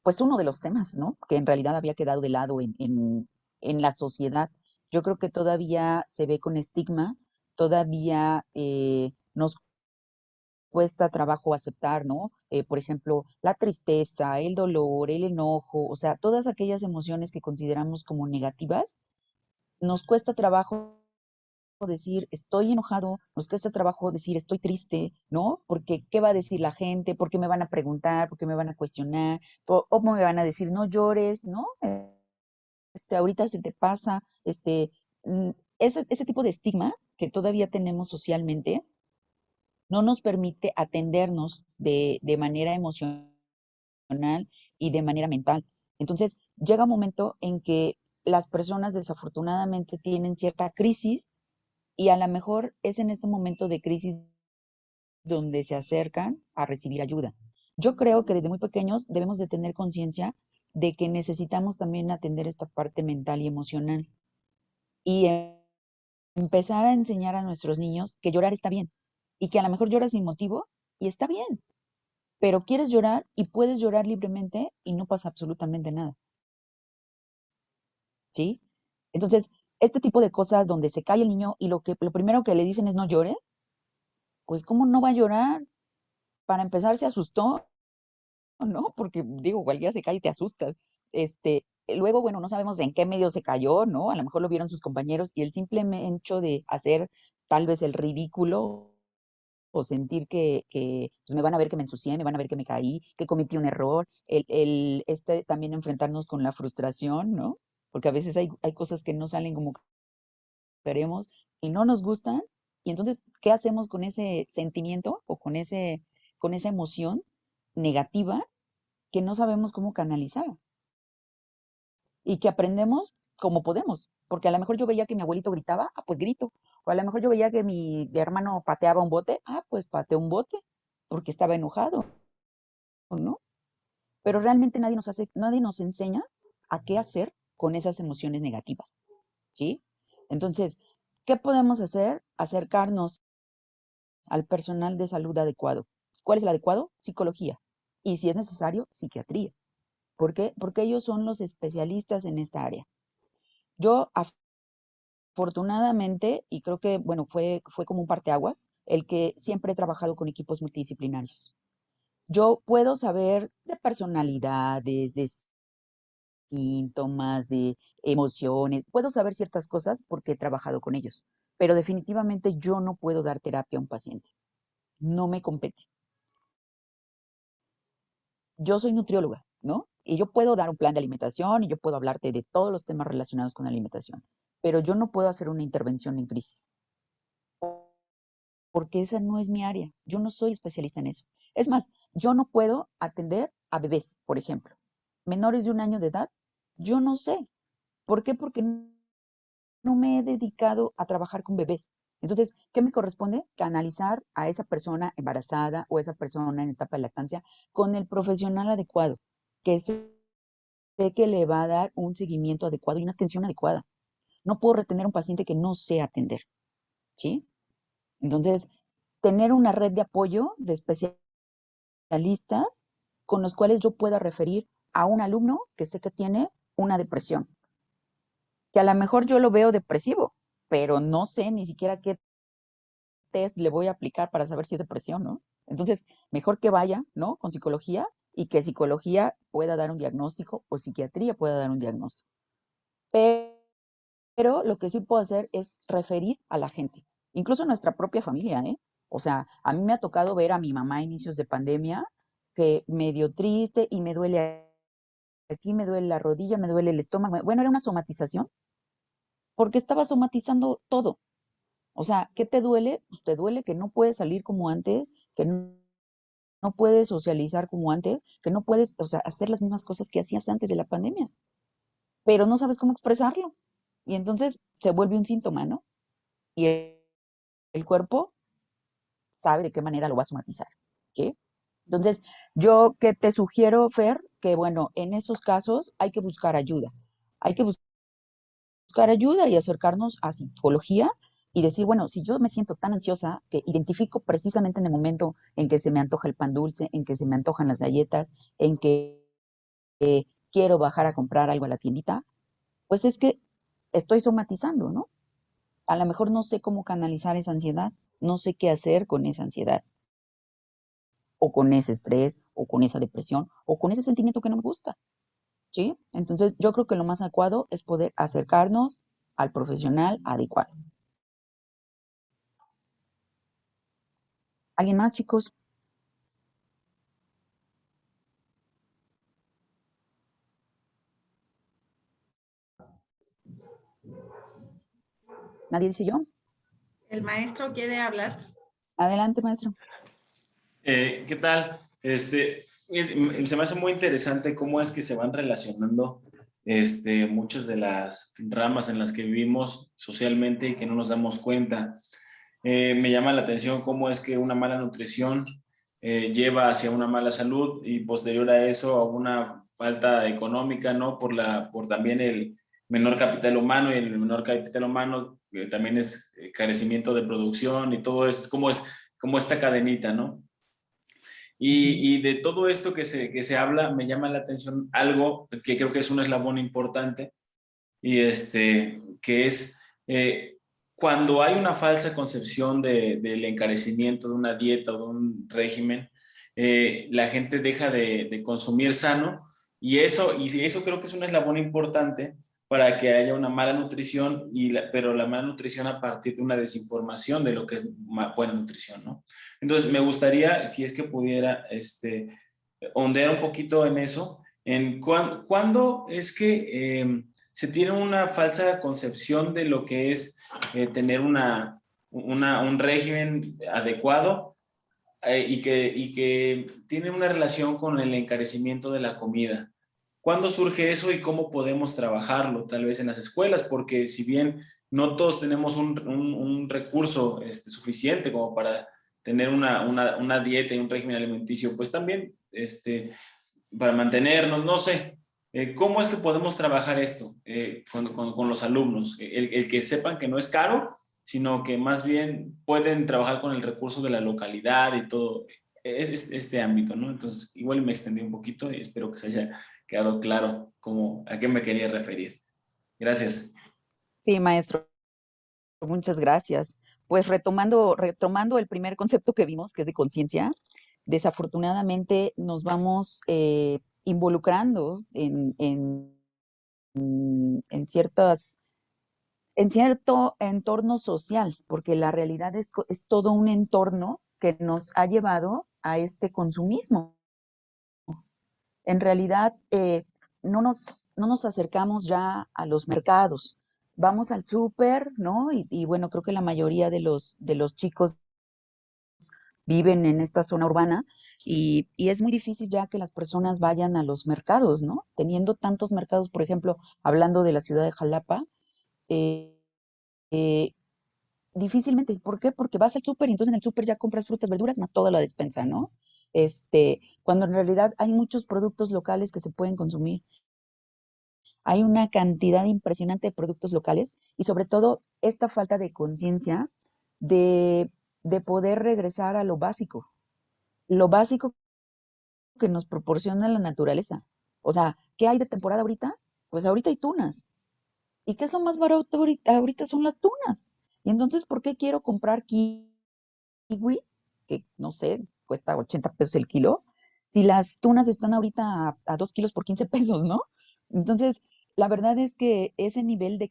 pues uno de los temas, ¿no? Que en realidad había quedado de lado en la sociedad. Yo creo que todavía se ve con estigma, todavía nos cuesta trabajo aceptar, ¿no? Por ejemplo, la tristeza, el dolor, el enojo, o sea, todas aquellas emociones que consideramos como negativas, nos cuesta trabajo decir estoy enojado, nos cuesta trabajo decir estoy triste, ¿no? Porque ¿qué va a decir la gente? ¿Por qué me van a preguntar? ¿Por qué me van a cuestionar? ¿O me van a decir no llores, ¿no? Ahorita se te pasa, mm, ese tipo de estigma que todavía tenemos socialmente no nos permite atendernos de manera emocional y de manera mental. Entonces, llega un momento en que las personas desafortunadamente tienen cierta crisis y a lo mejor es en este momento de crisis donde se acercan a recibir ayuda. Yo creo que desde muy pequeños debemos de tener conciencia de que necesitamos también atender esta parte mental y emocional y empezar a enseñar a nuestros niños que llorar está bien y que a lo mejor lloras sin motivo y está bien, pero quieres llorar y puedes llorar libremente y no pasa absolutamente nada, ¿sí? Entonces, este tipo de cosas donde se cae el niño y lo primero que le dicen es no llores, pues ¿cómo no va a llorar? Para empezar se asustó, ¿no? Porque digo, cualquiera se cae y te asustas. Luego, bueno, no sabemos en qué medio se cayó, ¿no? A lo mejor lo vieron sus compañeros y el simple hecho de hacer tal vez el ridículo o sentir que pues, me van a ver que me ensucié, me van a ver que me caí, que cometí un error, también enfrentarnos con la frustración, ¿no? Porque a veces hay cosas que no salen como queremos y no nos gustan, y entonces, ¿qué hacemos con ese sentimiento o con esa emoción negativa que no sabemos cómo canalizar y que aprendemos como podemos? Porque a lo mejor yo veía que mi abuelito gritaba, pues grito, o a lo mejor yo veía que mi hermano pateaba un bote, pues pateo un bote, porque estaba enojado, ¿no? Pero realmente nadie nos enseña a qué hacer con esas emociones negativas, ¿sí? Entonces, ¿qué podemos hacer? Acercarnos al personal de salud adecuado. ¿Cuál es el adecuado? Psicología. Y si es necesario, psiquiatría. ¿Por qué? Porque ellos son los especialistas en esta área. Yo afortunadamente, y creo que, bueno, fue como un parteaguas, el que siempre he trabajado con equipos multidisciplinarios. Yo puedo saber de personalidades, de síntomas, de emociones, puedo saber ciertas cosas porque he trabajado con ellos, pero definitivamente yo no puedo dar terapia a un paciente. No me compete. Yo soy nutrióloga, ¿no? Y yo puedo dar un plan de alimentación y yo puedo hablarte de todos los temas relacionados con la alimentación, pero yo no puedo hacer una intervención en crisis, porque esa no es mi área. Yo no soy especialista en eso. Es más, yo no puedo atender a bebés, por ejemplo. Menores de 1 año de edad, yo no sé. ¿Por qué? Porque no me he dedicado a trabajar con bebés. Entonces, ¿qué me corresponde? Canalizar a esa persona embarazada o esa persona en etapa de lactancia con el profesional adecuado, que sé que le va a dar un seguimiento adecuado y una atención adecuada. No puedo retener a un paciente que no sé atender, ¿sí? Entonces, tener una red de apoyo de especialistas con los cuales yo pueda referir a un alumno que sé que tiene una depresión, que a lo mejor yo lo veo depresivo, pero no sé ni siquiera qué test le voy a aplicar para saber si es depresión, ¿no? Entonces, mejor que vaya, ¿no? Con psicología y que psicología pueda dar un diagnóstico o psiquiatría pueda dar un diagnóstico. Pero lo que sí puedo hacer es referir a la gente, incluso nuestra propia familia, ¿eh? O sea, a mí me ha tocado ver a mi mamá a inicios de pandemia que medio triste y me duele aquí, me duele la rodilla, me duele el estómago. Bueno, era una somatización porque estaba somatizando todo. O sea, ¿qué te duele? Pues te duele que no puedes salir como antes, que no puedes socializar como antes, que no puedes, o sea, hacer las mismas cosas que hacías antes de la pandemia, pero no sabes cómo expresarlo. Y entonces se vuelve un síntoma, ¿no? Y el cuerpo sabe de qué manera lo va a somatizar. ¿Sí? Entonces, yo que te sugiero, Fer, que bueno, en esos casos hay que buscar ayuda. Hay que buscar ayuda y acercarnos a psicología y decir, bueno, si yo me siento tan ansiosa que identifico precisamente en el momento en que se me antoja el pan dulce, en que se me antojan las galletas, en que quiero bajar a comprar algo a la tiendita, pues es que estoy somatizando, ¿no? A lo mejor no sé cómo canalizar esa ansiedad, no sé qué hacer con esa ansiedad, o con ese estrés, o con esa depresión, o con ese sentimiento que no me gusta, ¿sí? Entonces, yo creo que lo más adecuado es poder acercarnos al profesional adecuado. ¿Alguien más, chicos? ¿Nadie dice yo? ¿El maestro quiere hablar? Adelante, maestro. ¿Qué tal? Se me hace muy interesante cómo es que se van relacionando muchas de las ramas en las que vivimos socialmente y que no nos damos cuenta. Me llama la atención cómo es que una mala nutrición lleva hacia una mala salud y posterior a eso a una falta económica, ¿no? Por también el menor capital humano, y el menor capital humano también es carecimiento de producción y todo eso, es como esta cadenita, ¿no? Y de todo esto que se habla, me llama la atención algo que creo que es un eslabón importante, y que es cuando hay una falsa concepción del encarecimiento de una dieta o de un régimen, la gente deja de consumir sano, y eso creo que es un eslabón importante para que haya una mala nutrición, pero la mala nutrición a partir de una desinformación de lo que es buena nutrición, ¿no? Entonces, me gustaría, si es que pudiera, ondear un poquito en eso, en cuándo es que se tiene una falsa concepción de lo que es tener un régimen adecuado, y que tiene una relación con el encarecimiento de la comida. ¿Cuándo surge eso y cómo podemos trabajarlo? Tal vez en las escuelas, porque si bien no todos tenemos un recurso suficiente como para tener una dieta y un régimen alimenticio, pues también para mantenernos, no sé. ¿Cómo es que podemos trabajar esto con los alumnos? El que sepan que no es caro, sino que más bien pueden trabajar con el recurso de la localidad y todo este ámbito, ¿no? Entonces, igual me extendí un poquito y espero que se haya quedado claro a qué me quería referir. Gracias. Sí, maestro, muchas gracias. Pues retomando el primer concepto que vimos, que es de conciencia, desafortunadamente nos vamos involucrando en cierto entorno social, porque la realidad es todo un entorno que nos ha llevado a este consumismo. En realidad, no nos acercamos ya a los mercados. Vamos al súper, ¿no? Y bueno, creo que la mayoría de los chicos viven en esta zona urbana y es muy difícil ya que las personas vayan a los mercados, ¿no? Teniendo tantos mercados, por ejemplo, hablando de la ciudad de Jalapa, eh, eh, difícilmente. ¿Por qué? Porque vas al súper y entonces en el súper ya compras frutas, verduras, más toda la despensa, ¿no? Cuando en realidad hay muchos productos locales que se pueden consumir. Hay una cantidad impresionante de productos locales y sobre todo esta falta de conciencia de, de poder regresar a lo básico que nos proporciona la naturaleza. O sea, ¿qué hay de temporada ahorita? Pues ahorita hay tunas. ¿Y qué es lo más barato ahorita? Ahorita son las tunas. Y entonces, ¿por qué quiero comprar kilos kiwi, que no sé, cuesta 80 pesos el kilo, si las tunas están ahorita a 2 kilos por 15 pesos, ¿no? Entonces, la verdad es que ese nivel de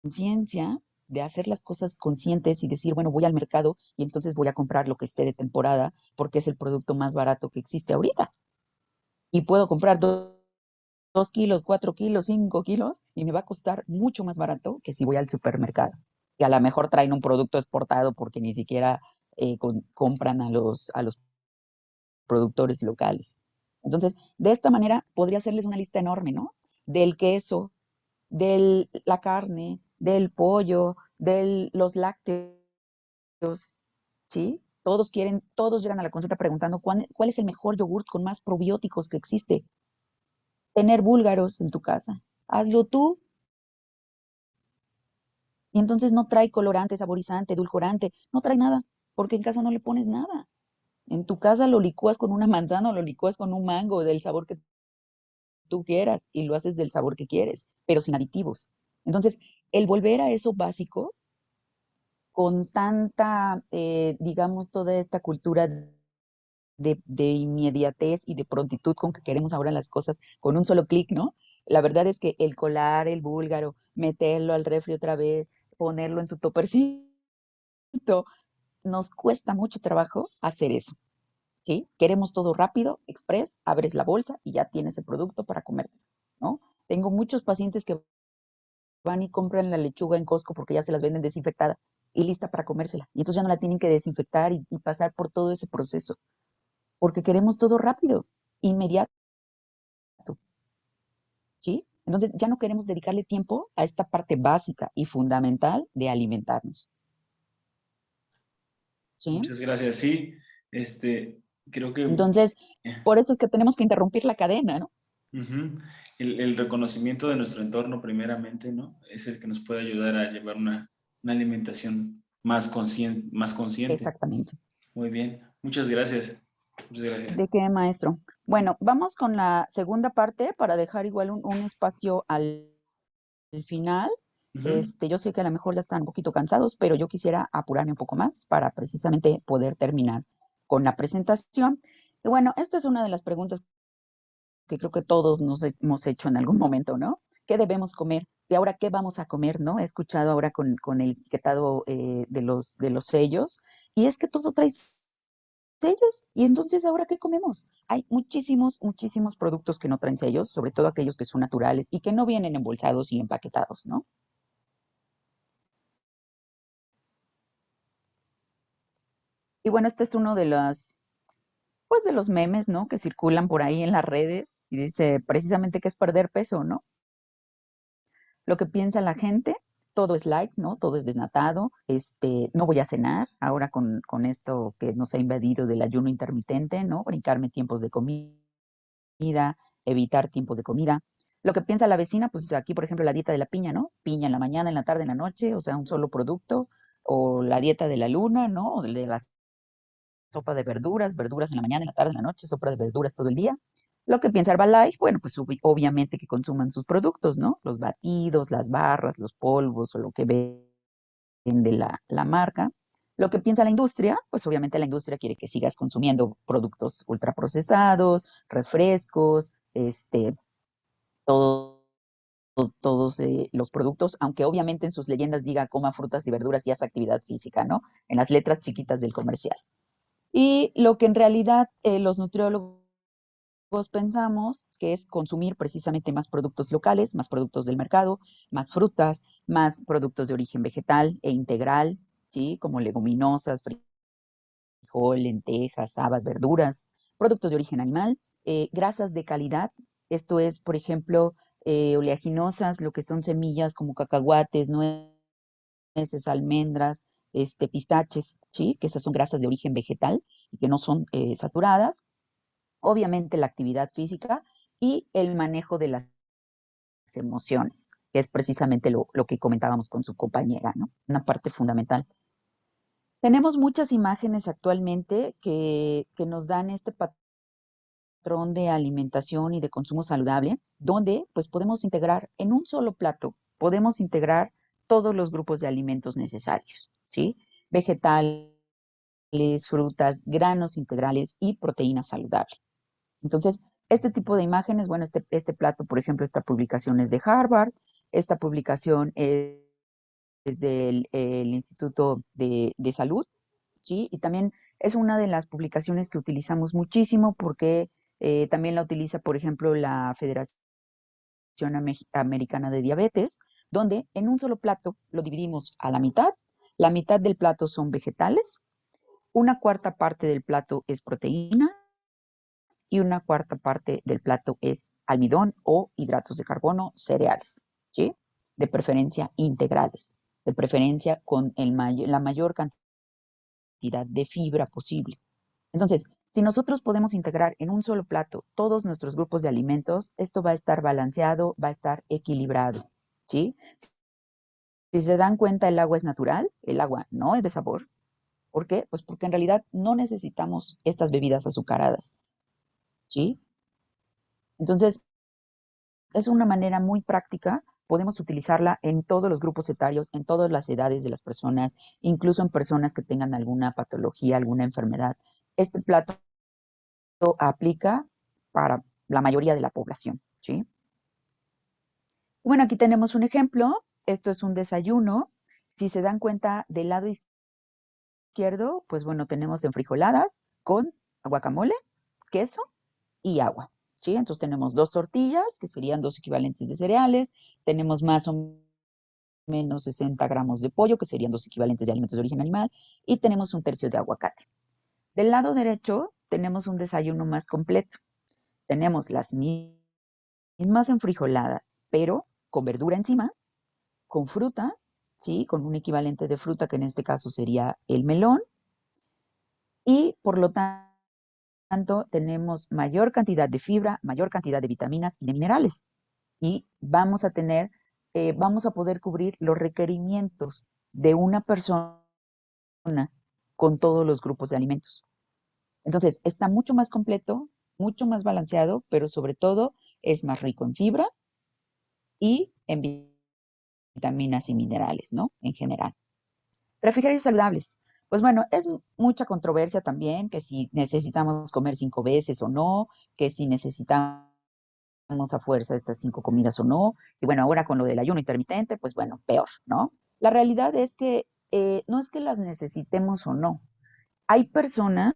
conciencia, de hacer las cosas conscientes y decir, bueno, voy al mercado y entonces voy a comprar lo que esté de temporada porque es el producto más barato que existe ahorita. Y puedo comprar 2 kilos, 4 kilos, 5 kilos y me va a costar mucho más barato que si voy al supermercado. Y a lo mejor traen un producto exportado porque ni siquiera compran a los productores locales. Entonces, de esta manera podría hacerles una lista enorme, ¿no? Del queso, de la carne, del pollo, de los lácteos, ¿sí? Todos llegan a la consulta preguntando cuál es el mejor yogurt con más probióticos que existe. Tener búlgaros en tu casa. Hazlo tú. Y entonces no trae colorante, saborizante, edulcorante, no trae nada, porque en casa no le pones nada. En tu casa lo licúas con una manzana o lo licúas con un mango del sabor que tú quieras y lo haces del sabor que quieres, pero sin aditivos. Entonces, el volver a eso básico con tanta, digamos, toda esta cultura de inmediatez y de prontitud con que queremos ahora las cosas con un solo clic, ¿no? La verdad es que el colar el búlgaro, meterlo al refri otra vez, ponerlo en tu topercito, nos cuesta mucho trabajo hacer eso, ¿sí? Queremos todo rápido, express, abres la bolsa y ya tienes el producto para comerte, ¿no? Tengo muchos pacientes que van y compran la lechuga en Costco porque ya se las venden desinfectada y lista para comérsela. Y entonces ya no la tienen que desinfectar y pasar por todo ese proceso, porque queremos todo rápido, inmediato, ¿sí? Entonces ya no queremos dedicarle tiempo a esta parte básica y fundamental de alimentarnos, ¿sí? Muchas gracias. Sí, creo que Entonces, por eso es que tenemos que interrumpir la cadena, ¿no? ujú, el reconocimiento de nuestro entorno primeramente, ¿no? Es el que nos puede ayudar a llevar una alimentación más consciente. Exactamente. Muy bien, muchas gracias. Muchas gracias. ¿De qué, maestro? Bueno, vamos con la segunda parte para dejar igual un espacio al final. Ujú. Yo sé que a lo mejor ya están un poquito cansados, pero yo quisiera apurarme un poco más para precisamente poder terminar con la presentación. Y bueno, esta es una de las preguntas que creo que todos nos hemos hecho en algún momento, ¿no? ¿Qué debemos comer? Y ahora, ¿qué vamos a comer, no? He escuchado ahora con el etiquetado de los sellos, y es que todo trae sellos, y entonces, ¿ahora qué comemos? Hay muchísimos, muchísimos productos que no traen sellos, sobre todo aquellos que son naturales y que no vienen embolsados y empaquetados, ¿no? Y bueno, este es uno pues de los memes, ¿no? Que circulan por ahí en las redes y dice precisamente que es perder peso, ¿no? Lo que piensa la gente, todo es light, ¿no? Todo es desnatado, no voy a cenar, ahora con esto que nos ha invadido del ayuno intermitente, ¿no? Brincarme tiempos de comida, evitar tiempos de comida. Lo que piensa la vecina, pues aquí, por ejemplo, la dieta de la piña, ¿no? Piña en la mañana, en la tarde, en la noche, o sea, un solo producto, o la dieta de la luna, ¿no? O de la sopa de verduras, verduras en la mañana, en la tarde, en la noche, sopa de verduras todo el día. Lo que piensa Herbalife, bueno, pues obviamente que consuman sus productos, ¿no? Los batidos, las barras, los polvos o lo que vende la marca. Lo que piensa la industria, pues obviamente la industria quiere que sigas consumiendo productos ultraprocesados, refrescos, todos, todos los productos, aunque obviamente en sus leyendas diga coma frutas y verduras y hace actividad física, ¿no? En las letras chiquitas del comercial. Y lo que en realidad los nutriólogos pensamos que es consumir precisamente más productos locales, más productos del mercado, más frutas, más productos de origen vegetal e integral, ¿sí? Como leguminosas, frijol, lentejas, habas, verduras, productos de origen animal, grasas de calidad, esto es, por ejemplo, oleaginosas, lo que son semillas como cacahuates, nueces, almendras, pistaches, ¿sí? Que esas son grasas de origen vegetal y que no son saturadas. Obviamente la actividad física y el manejo de las emociones, que es precisamente lo que comentábamos con su compañera, ¿no? Una parte fundamental. Tenemos muchas imágenes actualmente que nos dan este patrón de alimentación y de consumo saludable, donde pues podemos integrar en un solo plato, podemos integrar todos los grupos de alimentos necesarios, ¿sí? Vegetales, frutas, granos integrales y proteína saludable. Entonces, este tipo de imágenes, bueno, este plato, por ejemplo, esta publicación es de Harvard, esta publicación es del el Instituto de Salud, ¿sí? Y también es una de las publicaciones que utilizamos muchísimo porque también la utiliza, por ejemplo, la Federación Americana de Diabetes, donde en un solo plato lo dividimos a la mitad del plato son vegetales, una cuarta parte del plato es proteína y una cuarta parte del plato es almidón o hidratos de carbono, cereales, ¿sí? De preferencia integrales, de preferencia con la mayor cantidad de fibra posible. Entonces, si nosotros podemos integrar en un solo plato todos nuestros grupos de alimentos, esto va a estar balanceado, va a estar equilibrado, ¿sí? Si se dan cuenta, el agua es natural, el agua no es de sabor. ¿Por qué? Pues porque en realidad no necesitamos estas bebidas azucaradas, ¿sí? Entonces, es una manera muy práctica, podemos utilizarla en todos los grupos etarios, en todas las edades de las personas, incluso en personas que tengan alguna patología, alguna enfermedad. Este plato aplica para la mayoría de la población, ¿sí? Bueno, aquí tenemos un ejemplo. Esto es un desayuno. Si se dan cuenta, del lado izquierdo, pues bueno, tenemos enfrijoladas con guacamole, queso y agua, ¿sí? Entonces tenemos 2 tortillas, que serían 2 equivalentes de cereales. Tenemos más o menos 60 gramos de pollo, que serían 2 equivalentes de alimentos de origen animal. Y tenemos 1/3 de aguacate. Del lado derecho, tenemos un desayuno más completo. Tenemos las mismas enfrijoladas, pero con verdura encima, con fruta, ¿sí? Con un equivalente de fruta que en este caso sería el melón, y por lo tanto tenemos mayor cantidad de fibra, mayor cantidad de vitaminas y de minerales, y vamos a poder cubrir los requerimientos de una persona con todos los grupos de alimentos. Entonces, está mucho más completo, mucho más balanceado, pero sobre todo es más rico en fibra y en vitaminas y minerales, ¿no? En general. Refrigerios saludables. Pues bueno, es mucha controversia también que si necesitamos comer 5 veces o no, que si necesitamos a fuerza estas 5 comidas o no. Y bueno, ahora con lo del ayuno intermitente, pues bueno, peor, ¿no? La realidad es que no es que las necesitemos o no. Hay personas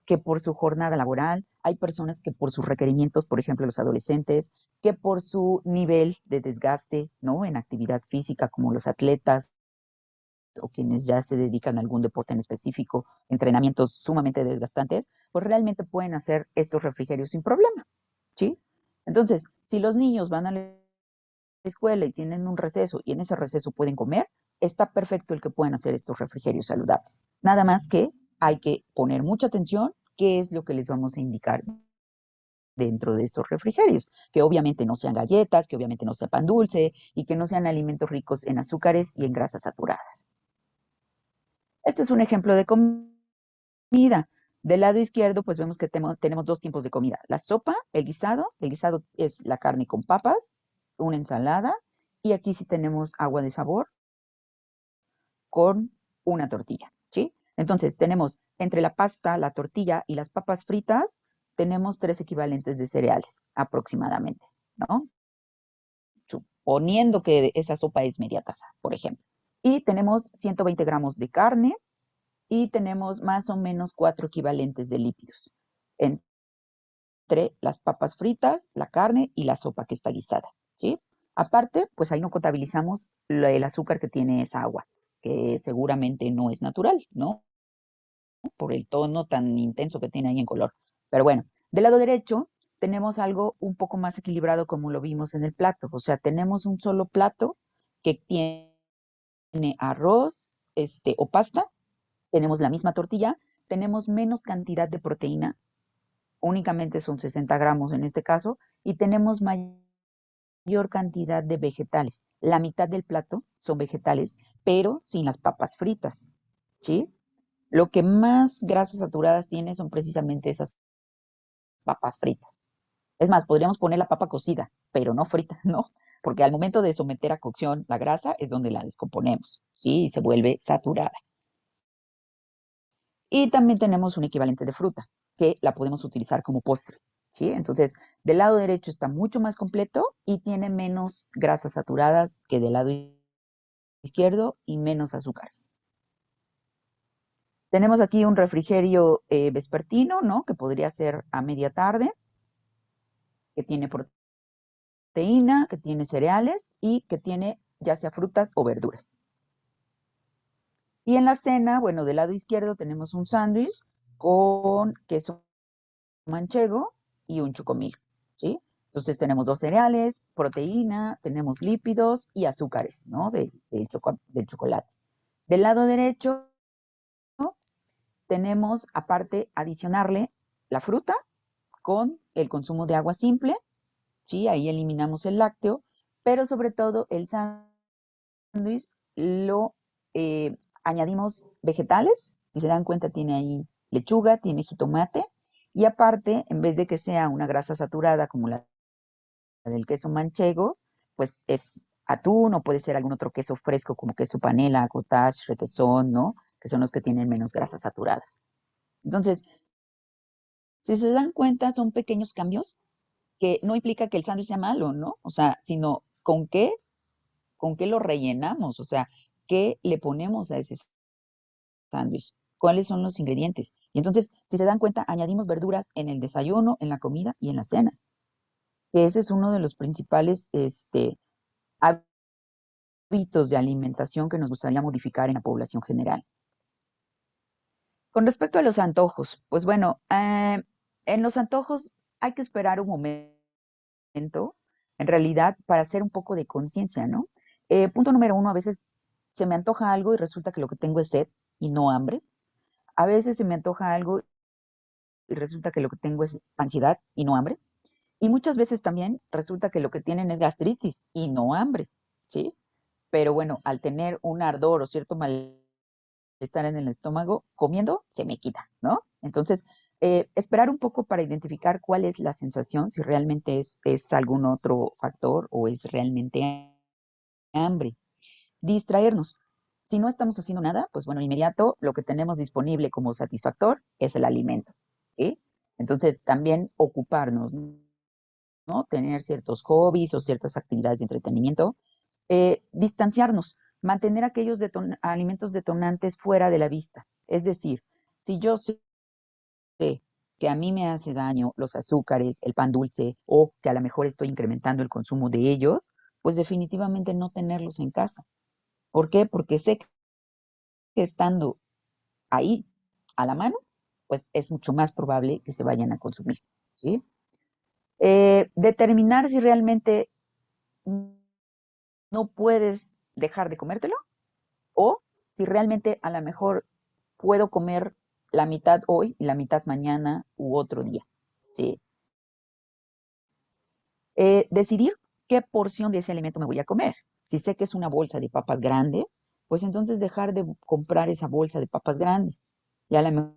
que por su jornada laboral, hay personas que por sus requerimientos, por ejemplo, los adolescentes, que por su nivel de desgaste, ¿no? En actividad física, como los atletas o quienes ya se dedican a algún deporte en específico, entrenamientos sumamente desgastantes, pues realmente pueden hacer estos refrigerios sin problema, ¿sí? Entonces, si los niños van a la escuela y tienen un receso y en ese receso pueden comer, está perfecto el que puedan hacer estos refrigerios saludables. Nada más que hay que poner mucha atención qué es lo que les vamos a indicar dentro de estos refrigerios, que obviamente no sean galletas, que obviamente no sea pan dulce y que no sean alimentos ricos en azúcares y en grasas saturadas. Este es un ejemplo de comida. Del lado izquierdo, pues vemos que tenemos 2 tiempos de comida. La sopa, el guisado. El guisado es la carne con papas, una ensalada, y aquí sí tenemos agua de sabor con una tortilla, ¿sí? Entonces, tenemos entre la pasta, la tortilla y las papas fritas, tenemos 3 equivalentes de cereales, aproximadamente, ¿no? Suponiendo que esa sopa es media taza, por ejemplo. Y tenemos 120 gramos de carne, y tenemos más o menos 4 equivalentes de lípidos entre las papas fritas, la carne y la sopa que está guisada, ¿sí? Aparte, pues ahí no contabilizamos el azúcar que tiene esa agua, que seguramente no es natural, ¿no? Por el tono tan intenso que tiene ahí en color. Pero bueno, del lado derecho tenemos algo un poco más equilibrado como lo vimos en el plato. O sea, tenemos un solo plato que tiene arroz, o pasta, tenemos la misma tortilla, tenemos menos cantidad de proteína, únicamente son 60 gramos en este caso, y tenemos mayor cantidad de vegetales. La mitad del plato son vegetales, pero sin las papas fritas, ¿sí? Lo que más grasas saturadas tiene son precisamente esas papas fritas. Es más, podríamos poner la papa cocida, pero no frita, ¿no? Porque al momento de someter a cocción la grasa es donde la descomponemos, ¿sí? Y se vuelve saturada. Y también tenemos un equivalente de fruta, que la podemos utilizar como postre, ¿sí? Entonces, del lado derecho está mucho más completo y tiene menos grasas saturadas que del lado izquierdo y menos azúcares. Tenemos aquí un refrigerio vespertino, ¿no? Que podría ser a media tarde, que tiene proteína, que tiene cereales y que tiene ya sea frutas o verduras. Y en la cena, bueno, del lado izquierdo tenemos un sándwich con queso manchego y un chocomil, ¿sí? Entonces tenemos 2 cereales, proteína, tenemos lípidos y azúcares, ¿no? Del chocolate. Del lado derecho tenemos, aparte, adicionarle la fruta con el consumo de agua simple, ¿sí? Ahí eliminamos el lácteo, pero sobre todo el sándwich lo añadimos vegetales. Si se dan cuenta, tiene ahí lechuga, tiene jitomate, y aparte, en vez de que sea una grasa saturada como la del queso manchego, pues es atún o puede ser algún otro queso fresco como queso panela, cottage, requesón, ¿no? Que son los que tienen menos grasas saturadas. Entonces, si se dan cuenta, son pequeños cambios que no implica que el sándwich sea malo, ¿no? O sea, sino con qué lo rellenamos, o sea, qué le ponemos a ese sándwich, cuáles son los ingredientes. Y entonces, si se dan cuenta, añadimos verduras en el desayuno, en la comida y en la cena. Que ese es uno de los principales hábitos de alimentación que nos gustaría modificar en la población general. Con respecto a los antojos, pues bueno, en los antojos hay que esperar un momento, en realidad, para hacer un poco de conciencia, ¿no? Punto número 1, a veces se me antoja algo y resulta que lo que tengo es sed y no hambre. A veces se me antoja algo y resulta que lo que tengo es ansiedad y no hambre. Y muchas veces también resulta que lo que tienen es gastritis y no hambre, ¿sí? Pero bueno, al tener un ardor o cierto malestar en el estómago, comiendo se me quita, ¿no? Entonces, esperar un poco para identificar cuál es la sensación, si realmente es algún otro factor o es realmente hambre. Distraernos. Si no estamos haciendo nada, pues bueno, inmediato lo que tenemos disponible como satisfactor es el alimento, ¿sí? Entonces, también ocuparnos, ¿no? Tener ciertos hobbies o ciertas actividades de entretenimiento. Distanciarnos, mantener aquellos alimentos detonantes fuera de la vista. Es decir, si yo sé que a mí me hace daño los azúcares, el pan dulce o que a lo mejor estoy incrementando el consumo de ellos, pues definitivamente no tenerlos en casa. ¿Por qué? Porque sé que estando ahí a la mano, pues es mucho más probable que se vayan a consumir, ¿sí? Determinar si realmente no puedes dejar de comértelo o si realmente a lo mejor puedo comer la mitad hoy y la mitad mañana u otro día, ¿sí? Decidir qué porción de ese alimento me voy a comer. Si sé que es una bolsa de papas grande, pues entonces dejar de comprar esa bolsa de papas grande y a lo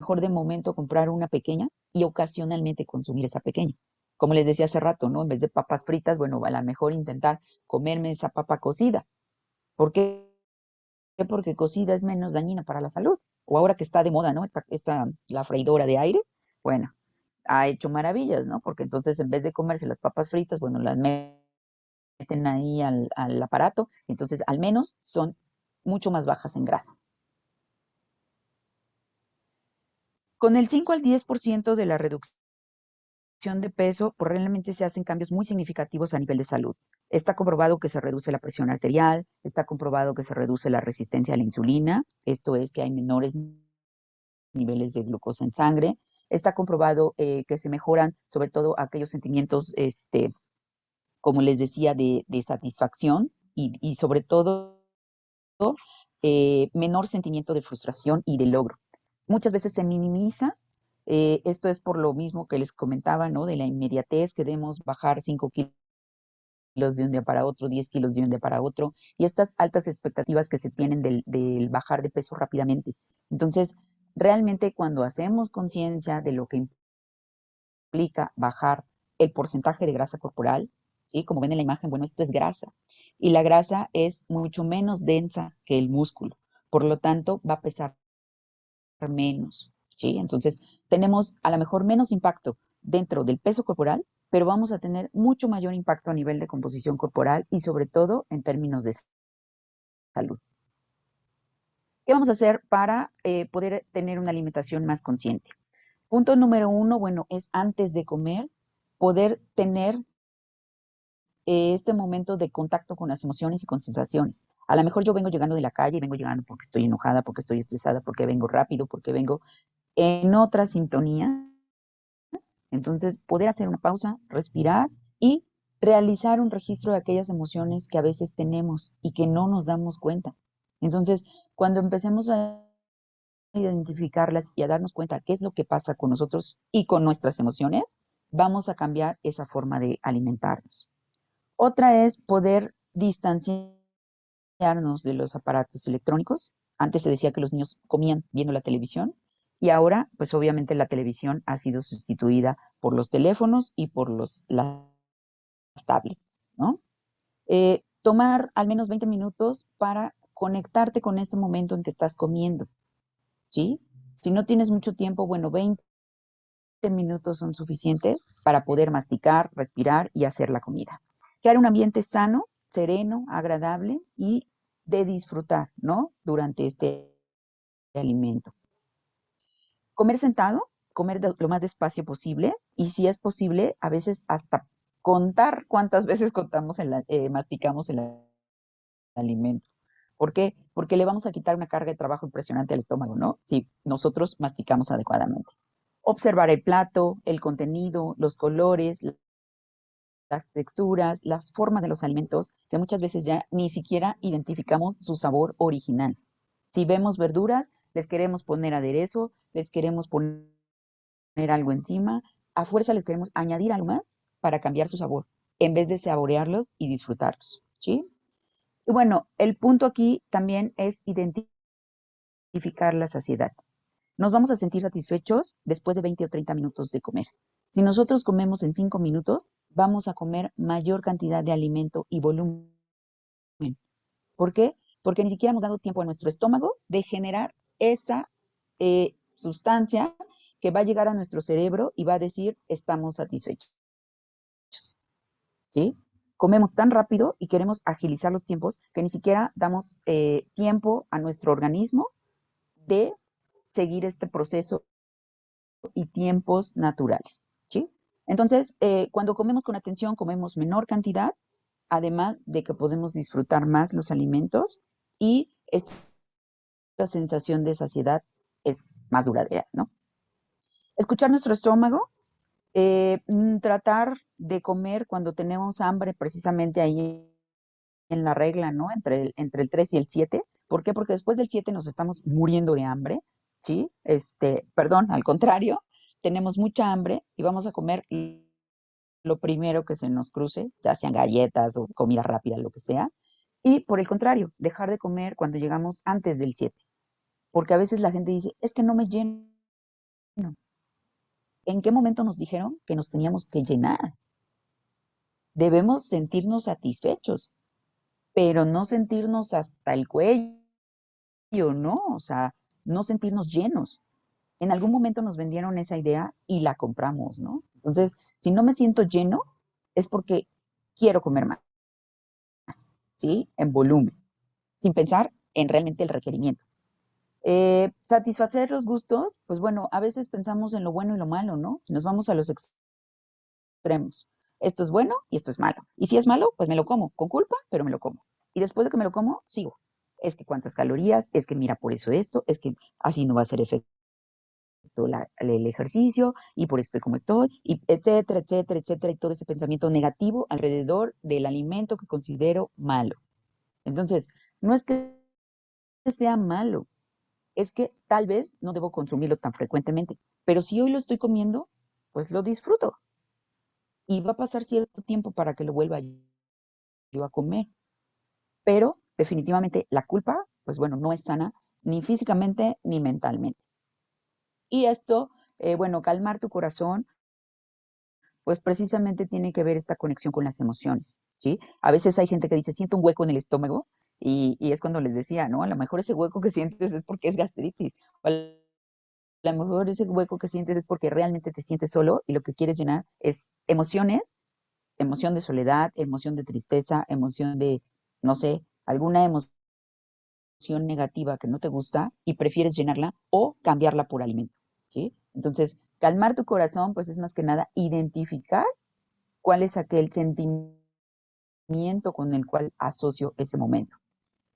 mejor de momento comprar una pequeña y ocasionalmente consumir esa pequeña. Como les decía hace rato, ¿no? En vez de papas fritas, bueno, a lo mejor intentar comerme esa papa cocida. ¿Por qué? Porque cocida es menos dañina para la salud. O ahora que está de moda, ¿no? La freidora de aire, bueno, ha hecho maravillas, ¿no? Porque entonces en vez de comerse las papas fritas, bueno, las meten ahí al aparato, entonces al menos son mucho más bajas en grasa. Con el 5 al 10% de la reducción de peso, pues realmente se hacen cambios muy significativos a nivel de salud. Está comprobado que se reduce la presión arterial, está comprobado que se reduce la resistencia a la insulina, esto es que hay menores niveles de glucosa en sangre, está comprobado que se mejoran sobre todo aquellos sentimientos, como les decía, de satisfacción y sobre todo menor sentimiento de frustración y de logro. Muchas veces se minimiza. Esto es por lo mismo que les comentaba, ¿no? De la inmediatez, queremos bajar 5 kilos de un día para otro, 10 kilos de un día para otro, y estas altas expectativas que se tienen del bajar de peso rápidamente. Entonces, realmente cuando hacemos conciencia de lo que implica bajar el porcentaje de grasa corporal, ¿sí? Como ven en la imagen, bueno, esto es grasa, y la grasa es mucho menos densa que el músculo, por lo tanto, va a pesar menos, ¿sí? Entonces, tenemos a lo mejor menos impacto dentro del peso corporal, pero vamos a tener mucho mayor impacto a nivel de composición corporal y sobre todo en términos de salud. ¿Qué vamos a hacer para poder tener una alimentación más consciente? Punto número 1, bueno, es antes de comer, poder tener este momento de contacto con las emociones y con sensaciones. A lo mejor yo vengo llegando de la calle, vengo llegando porque estoy enojada, porque estoy estresada, porque vengo rápido, porque vengo en otra sintonía. Entonces, poder hacer una pausa, respirar y realizar un registro de aquellas emociones que a veces tenemos y que no nos damos cuenta. Entonces, cuando empecemos a identificarlas y a darnos cuenta qué es lo que pasa con nosotros y con nuestras emociones, vamos a cambiar esa forma de alimentarnos. Otra es poder distanciarnos de los aparatos electrónicos. Antes se decía que los niños comían viendo la televisión y ahora, pues obviamente la televisión ha sido sustituida por los teléfonos y por las tablets, ¿no? Tomar al menos 20 minutos para conectarte con este momento en que estás comiendo, ¿sí? Si no tienes mucho tiempo, bueno, 20 minutos son suficientes para poder masticar, respirar y hacer la comida. Crear un ambiente sano, sereno, agradable y de disfrutar, ¿no? Durante este alimento. Comer sentado, comer lo más despacio posible y si es posible, a veces hasta contar cuántas veces masticamos el alimento. ¿Por qué? Porque le vamos a quitar una carga de trabajo impresionante al estómago, ¿no? Si nosotros masticamos adecuadamente. Observar el plato, el contenido, los colores, las texturas, las formas de los alimentos, que muchas veces ya ni siquiera identificamos su sabor original. Si vemos verduras, les queremos poner aderezo, les queremos poner algo encima, a fuerza les queremos añadir algo más para cambiar su sabor, en vez de saborearlos y disfrutarlos, ¿sí? Y bueno, el punto aquí también es identificar la saciedad. Nos vamos a sentir satisfechos después de 20 o 30 minutos de comer. Si nosotros comemos en 5 minutos, vamos a comer mayor cantidad de alimento y volumen. ¿Por qué? Porque ni siquiera hemos dado tiempo a nuestro estómago de generar esa sustancia que va a llegar a nuestro cerebro y va a decir, estamos satisfechos. ¿Sí? Comemos tan rápido y queremos agilizar los tiempos que ni siquiera damos tiempo a nuestro organismo de seguir este proceso y tiempos naturales, ¿sí? Entonces, cuando comemos con atención, comemos menor cantidad, además de que podemos disfrutar más los alimentos y esta sensación de saciedad es más duradera, ¿no? Escuchar nuestro estómago, tratar de comer cuando tenemos hambre, precisamente ahí en la regla, ¿no? Entre el 3 y el 7. ¿Por qué? Porque después del 7 nos estamos muriendo de hambre, ¿sí? Perdón, al contrario, tenemos mucha hambre y vamos a comer lo primero que se nos cruce, ya sean galletas o comida rápida, lo que sea. Y por el contrario, dejar de comer cuando llegamos antes del 7. Porque a veces la gente dice, es que no me lleno. ¿En qué momento nos dijeron que nos teníamos que llenar? Debemos sentirnos satisfechos, pero no sentirnos hasta el cuello, ¿no? O sea, no sentirnos llenos. En algún momento nos vendieron esa idea y la compramos, ¿no? Entonces, si no me siento lleno, es porque quiero comer más, ¿sí? En volumen, sin pensar en realmente el requerimiento. Satisfacer los gustos, pues bueno, a veces pensamos en lo bueno y lo malo, ¿no? Nos vamos a los extremos. Esto es bueno y esto es malo. Y si es malo, pues me lo como, con culpa, pero me lo como. Y después de que me lo como, sigo. Es que cuántas calorías, es que mira por eso esto, es que así no va a ser efecto el ejercicio y por eso estoy como estoy, y etcétera, etcétera, etcétera, y todo ese pensamiento negativo alrededor del alimento que considero malo. Entonces, no es que sea malo, es que tal vez no debo consumirlo tan frecuentemente, pero si hoy lo estoy comiendo, pues lo disfruto. Y va a pasar cierto tiempo para que lo vuelva yo a comer. Pero definitivamente la culpa, pues bueno, no es sana ni físicamente ni mentalmente. Y esto, bueno, calmar tu corazón, pues precisamente tiene que ver esta conexión con las emociones, ¿sí? A veces hay gente que dice, siento un hueco en el estómago y es cuando les decía, ¿no? A lo mejor ese hueco que sientes es porque es gastritis. O a a lo mejor ese hueco que sientes es porque realmente te sientes solo y lo que quieres llenar es emociones, emoción de soledad, emoción de tristeza, emoción de, no sé, alguna emoción negativa que no te gusta y prefieres llenarla o cambiarla por alimento, ¿sí? Entonces, calmar tu corazón, pues es más que nada identificar cuál es aquel sentimiento con el cual asocio ese momento.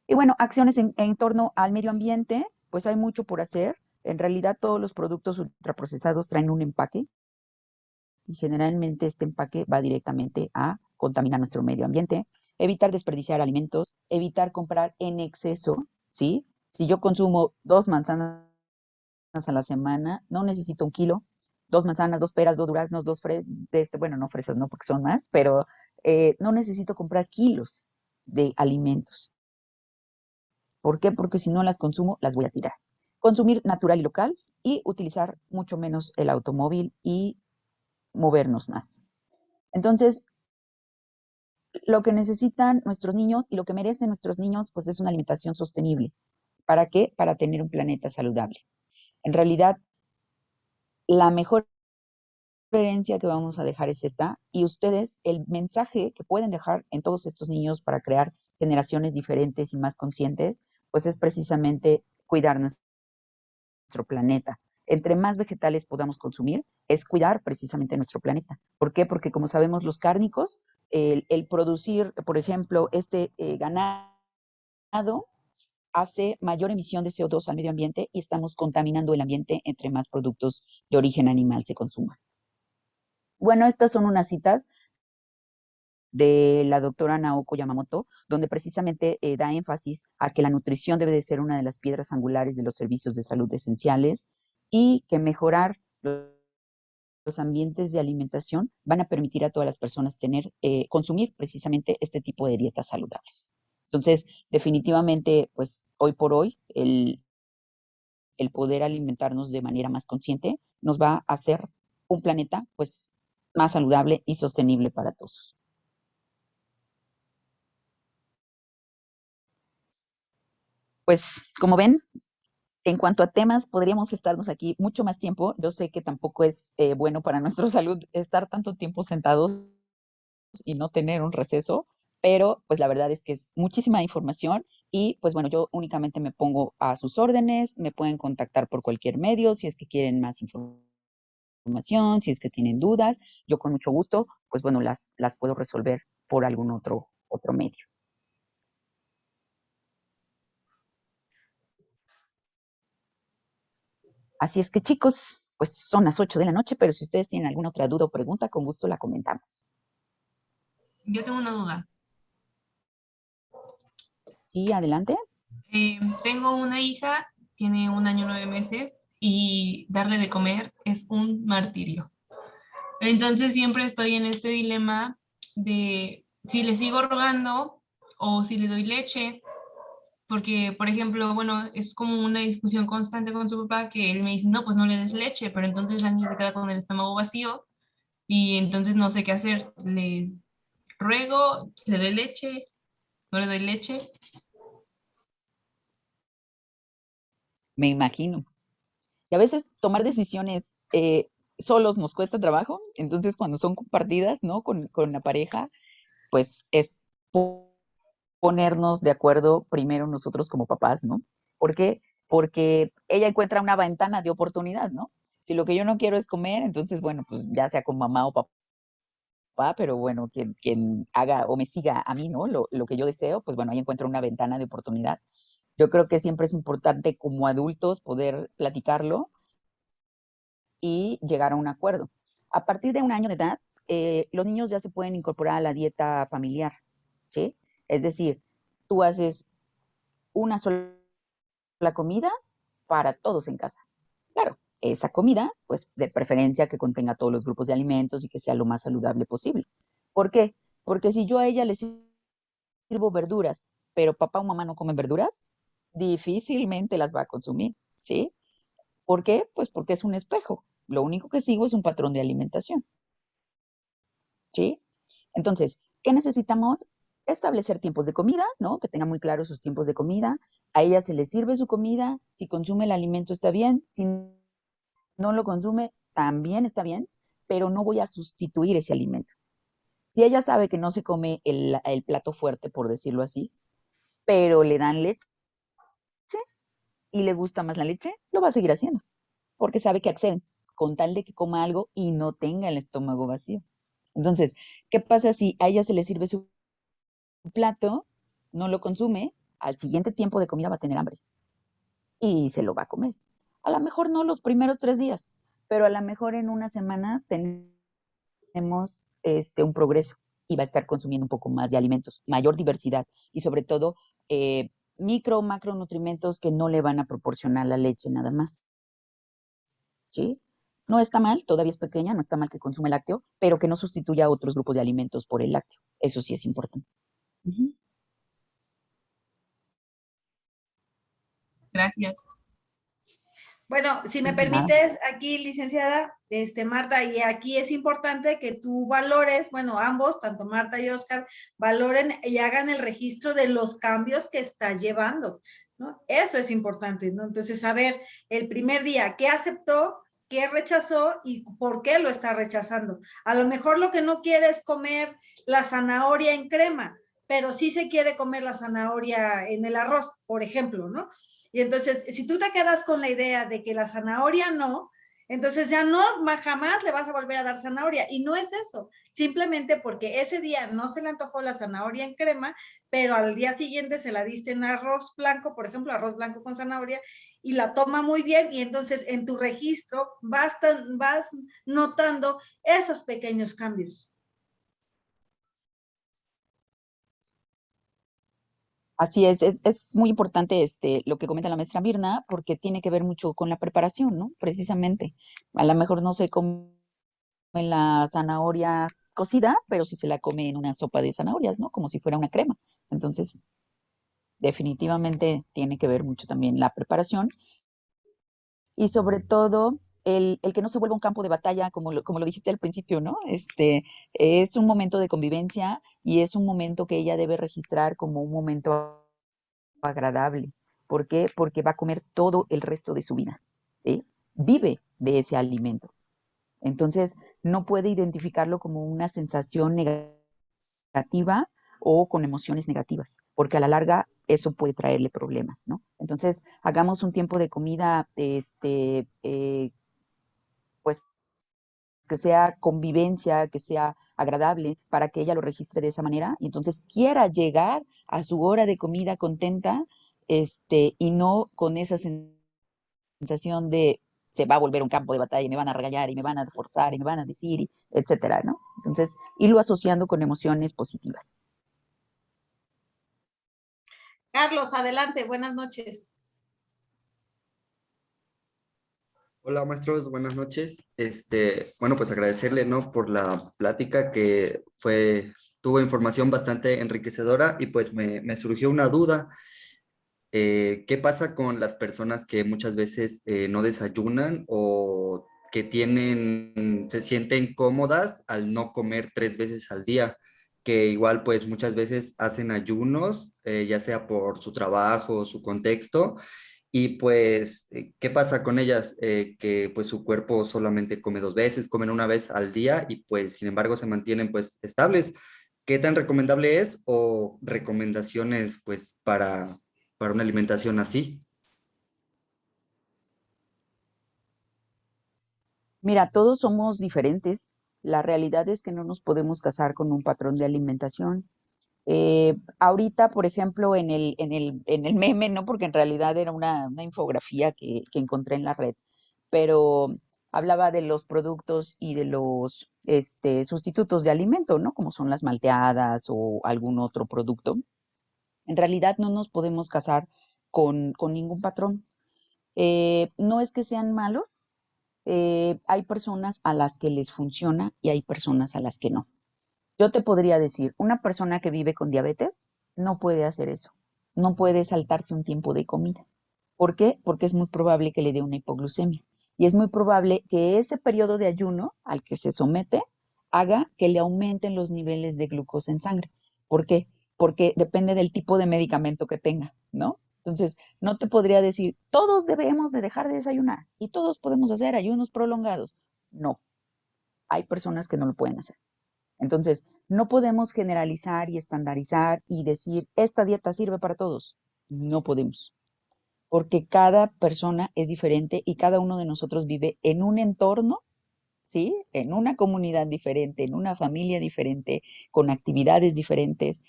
Y bueno, acciones en torno al medio ambiente, pues hay mucho por hacer. En realidad todos los productos ultraprocesados traen un empaque y generalmente este empaque va directamente a contaminar nuestro medio ambiente. Evitar desperdiciar alimentos, evitar comprar en exceso, ¿sí? Si yo consumo 2 manzanas a la semana, no necesito 1 kilo, 2 manzanas, 2 peras, 2 duraznos, bueno, no fresas, no, porque son más, pero no necesito comprar kilos de alimentos. ¿Por qué? Porque si no las consumo, las voy a tirar. Consumir natural y local y utilizar mucho menos el automóvil y movernos más. Entonces, lo que necesitan nuestros niños y lo que merecen nuestros niños, pues es una alimentación sostenible. ¿Para qué? Para tener un planeta saludable. En realidad, la mejor herencia que vamos a dejar es esta, y ustedes, el mensaje que pueden dejar en todos estos niños para crear generaciones diferentes y más conscientes, pues es precisamente cuidar nuestro planeta. Entre más vegetales podamos consumir, es cuidar precisamente nuestro planeta. ¿Por qué? Porque como sabemos los cárnicos, el producir, por ejemplo, ganado hace mayor emisión de CO2 al medio ambiente y estamos contaminando el ambiente entre más productos de origen animal se consuman. Bueno, estas son unas citas de la doctora Naoko Yamamoto, donde precisamente da énfasis a que la nutrición debe de ser una de las piedras angulares de los servicios de salud esenciales y que mejorar los ambientes de alimentación van a permitir a todas las personas consumir precisamente este tipo de dietas saludables. Entonces, definitivamente, pues hoy por hoy, el poder alimentarnos de manera más consciente nos va a hacer un planeta pues más saludable y sostenible para todos. Pues como ven, en cuanto a temas, podríamos estarnos aquí mucho más tiempo. Yo sé que tampoco es bueno para nuestra salud estar tanto tiempo sentados y no tener un receso, pero pues la verdad es que es muchísima información y pues bueno, yo únicamente me pongo a sus órdenes, me pueden contactar por cualquier medio si es que quieren más información, si es que tienen dudas, yo con mucho gusto, pues bueno, las puedo resolver por algún otro medio. Así es que chicos, pues son las 8 de la noche, pero si ustedes tienen alguna otra duda o pregunta, con gusto la comentamos. Yo tengo una duda. Sí, adelante. Tengo una hija, tiene 1 año 9 meses y darle de comer es un martirio. Entonces siempre estoy en este dilema de si le sigo rogando o si le doy leche, porque, por ejemplo, bueno, es como una discusión constante con su papá que él me dice, no, pues no le des leche, pero entonces la niña se queda con el estómago vacío y entonces no sé qué hacer. ¿Le ruego? ¿Le doy leche? ¿No le doy leche? Me imagino. Y a veces tomar decisiones solos nos cuesta trabajo, entonces cuando son compartidas, ¿no? Con la pareja, pues es ponernos de acuerdo primero nosotros como papás, ¿no? ¿Por qué? Porque ella encuentra una ventana de oportunidad, ¿no? Si lo que yo no quiero es comer, entonces, bueno, pues ya sea con mamá o papá, pero bueno, quien haga o me siga a mí, ¿no? Lo que yo deseo, pues bueno, ahí encuentro una ventana de oportunidad. Yo creo que siempre es importante como adultos poder platicarlo y llegar a un acuerdo. A partir de 1 año de edad, los niños ya se pueden incorporar a la dieta familiar, ¿sí? Es decir, tú haces una sola comida para todos en casa. Claro, esa comida, pues de preferencia que contenga todos los grupos de alimentos y que sea lo más saludable posible. ¿Por qué? Porque si yo a ella le sirvo verduras, pero papá o mamá no comen verduras, difícilmente las va a consumir, ¿sí? ¿Por qué? Pues porque es un espejo. Lo único que sigo es un patrón de alimentación, ¿sí? Entonces, ¿qué necesitamos? Establecer tiempos de comida, ¿no? Que tenga muy claros sus tiempos de comida. A ella se le sirve su comida. Si consume el alimento está bien. Si no lo consume, también está bien, pero no voy a sustituir ese alimento. Si ella sabe que no se come el plato fuerte, por decirlo así, pero le dan leche y le gusta más la leche, lo va a seguir haciendo, porque sabe que accede, con tal de que coma algo y no tenga el estómago vacío. Entonces, ¿qué pasa si a ella se le sirve su plato, no lo consume, al siguiente tiempo de comida va a tener hambre y se lo va a comer? A lo mejor no los primeros 3 días, pero a lo mejor en una semana tenemos un progreso y va a estar consumiendo un poco más de alimentos, mayor diversidad y sobre todo eh, micro, macronutrimentos que no le van a proporcionar la leche nada más. ¿Sí? No está mal, todavía es pequeña, no está mal que consume lácteo, pero que no sustituya a otros grupos de alimentos por el lácteo. Eso sí es importante. Ujú. Gracias. Bueno, si me Nada. permites, aquí, licenciada, Marta, y aquí es importante que tú valores, bueno, ambos, tanto Marta y Oscar, valoren y hagan el registro de los cambios que está llevando, ¿no? Eso es importante, ¿no? Entonces, saber el primer día qué aceptó, qué rechazó y por qué lo está rechazando. A lo mejor lo que no quiere es comer la zanahoria en crema, pero sí se quiere comer la zanahoria en el arroz, por ejemplo, ¿no? Y entonces, si tú te quedas con la idea de que la zanahoria no, entonces ya no, jamás le vas a volver a dar zanahoria. Y no es eso, simplemente porque ese día no se le antojó la zanahoria en crema, pero al día siguiente se la diste en arroz blanco, por ejemplo, arroz blanco con zanahoria, y la toma muy bien. Y entonces en tu registro vas notando esos pequeños cambios. Así es muy importante lo que comenta la maestra Mirna, porque tiene que ver mucho con la preparación, ¿no? Precisamente. A lo mejor no se come la zanahoria cocida, pero sí se la come en una sopa de zanahorias, ¿no? Como si fuera una crema. Entonces, definitivamente tiene que ver mucho también la preparación y sobre todo el que no se vuelva un campo de batalla, como lo dijiste al principio, ¿no? Es un momento de convivencia y es un momento que ella debe registrar como un momento agradable. ¿Por qué? Porque va a comer todo el resto de su vida, ¿sí? Vive de ese alimento. Entonces, no puede identificarlo como una sensación negativa o con emociones negativas, porque a la larga eso puede traerle problemas, ¿no? Entonces, hagamos un tiempo de comida, pues que sea convivencia, que sea agradable, para que ella lo registre de esa manera y entonces quiera llegar a su hora de comida contenta, y no con esa sensación de se va a volver un campo de batalla y me van a regañar y me van a forzar y me van a decir, etcétera, ¿no? Entonces, irlo asociando con emociones positivas. Carlos, adelante, buenas noches. Hola, maestros, buenas noches. Bueno, pues agradecerle, ¿no? Por la plática que tuvo información bastante enriquecedora y pues me surgió una duda. ¿Qué pasa con las personas que muchas veces no desayunan o que se sienten cómodas al no comer 3 veces al día? Que igual pues muchas veces hacen ayunos, ya sea por su trabajo o su contexto, y pues, ¿qué pasa con ellas? Que pues su cuerpo solamente come 2 veces, comen una vez al día y pues sin embargo se mantienen pues estables. ¿Qué tan recomendable es o recomendaciones pues para una alimentación así? Mira, todos somos diferentes. La realidad es que no nos podemos casar con un patrón de alimentación. Ahorita, por ejemplo, en el meme, ¿no? Porque en realidad era una infografía que encontré en la red, pero hablaba de los productos y de los sustitutos de alimento, ¿no? Como son las malteadas o algún otro producto. En realidad no nos podemos casar con ningún patrón. No es que sean malos, hay personas a las que les funciona y hay personas a las que no. Yo te podría decir, una persona que vive con diabetes no puede hacer eso, no puede saltarse un tiempo de comida. ¿Por qué? Porque es muy probable que le dé una hipoglucemia y es muy probable que ese periodo de ayuno al que se somete haga que le aumenten los niveles de glucosa en sangre. ¿Por qué? Porque depende del tipo de medicamento que tenga, ¿no? Entonces, no te podría decir, todos debemos de dejar de desayunar y todos podemos hacer ayunos prolongados. No, hay personas que no lo pueden hacer. Entonces, no podemos generalizar y estandarizar y decir, esta dieta sirve para todos. No podemos, porque cada persona es diferente y cada uno de nosotros vive en un entorno, ¿sí? En una comunidad diferente, en una familia diferente, con actividades diferentes.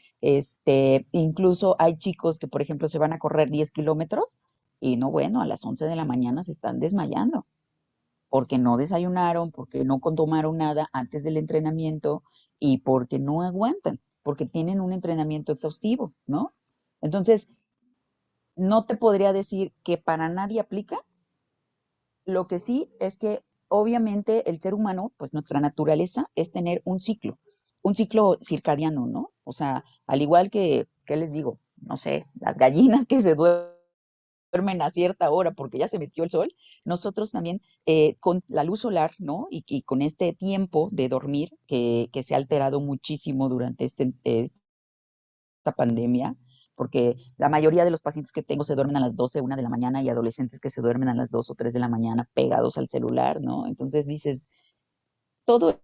Incluso hay chicos que, por ejemplo, se van a correr 10 kilómetros y no, bueno, a las 11 de la mañana se están desmayando porque no desayunaron, porque no tomaron nada antes del entrenamiento y porque no aguantan, porque tienen un entrenamiento exhaustivo, ¿no? Entonces, no te podría decir que para nadie aplica. Lo que sí es que obviamente el ser humano, pues nuestra naturaleza es tener un ciclo circadiano, ¿no? O sea, al igual que, ¿qué les digo? No sé, las gallinas que se duermen a cierta hora porque ya se metió el sol, nosotros también con la luz solar, ¿no? Y con este tiempo de dormir que se ha alterado muchísimo durante esta pandemia, porque la mayoría de los pacientes que tengo se duermen a las 12, 1 de la mañana y adolescentes que se duermen a las 2 o 3 de la mañana pegados al celular, ¿no? Entonces dices, todo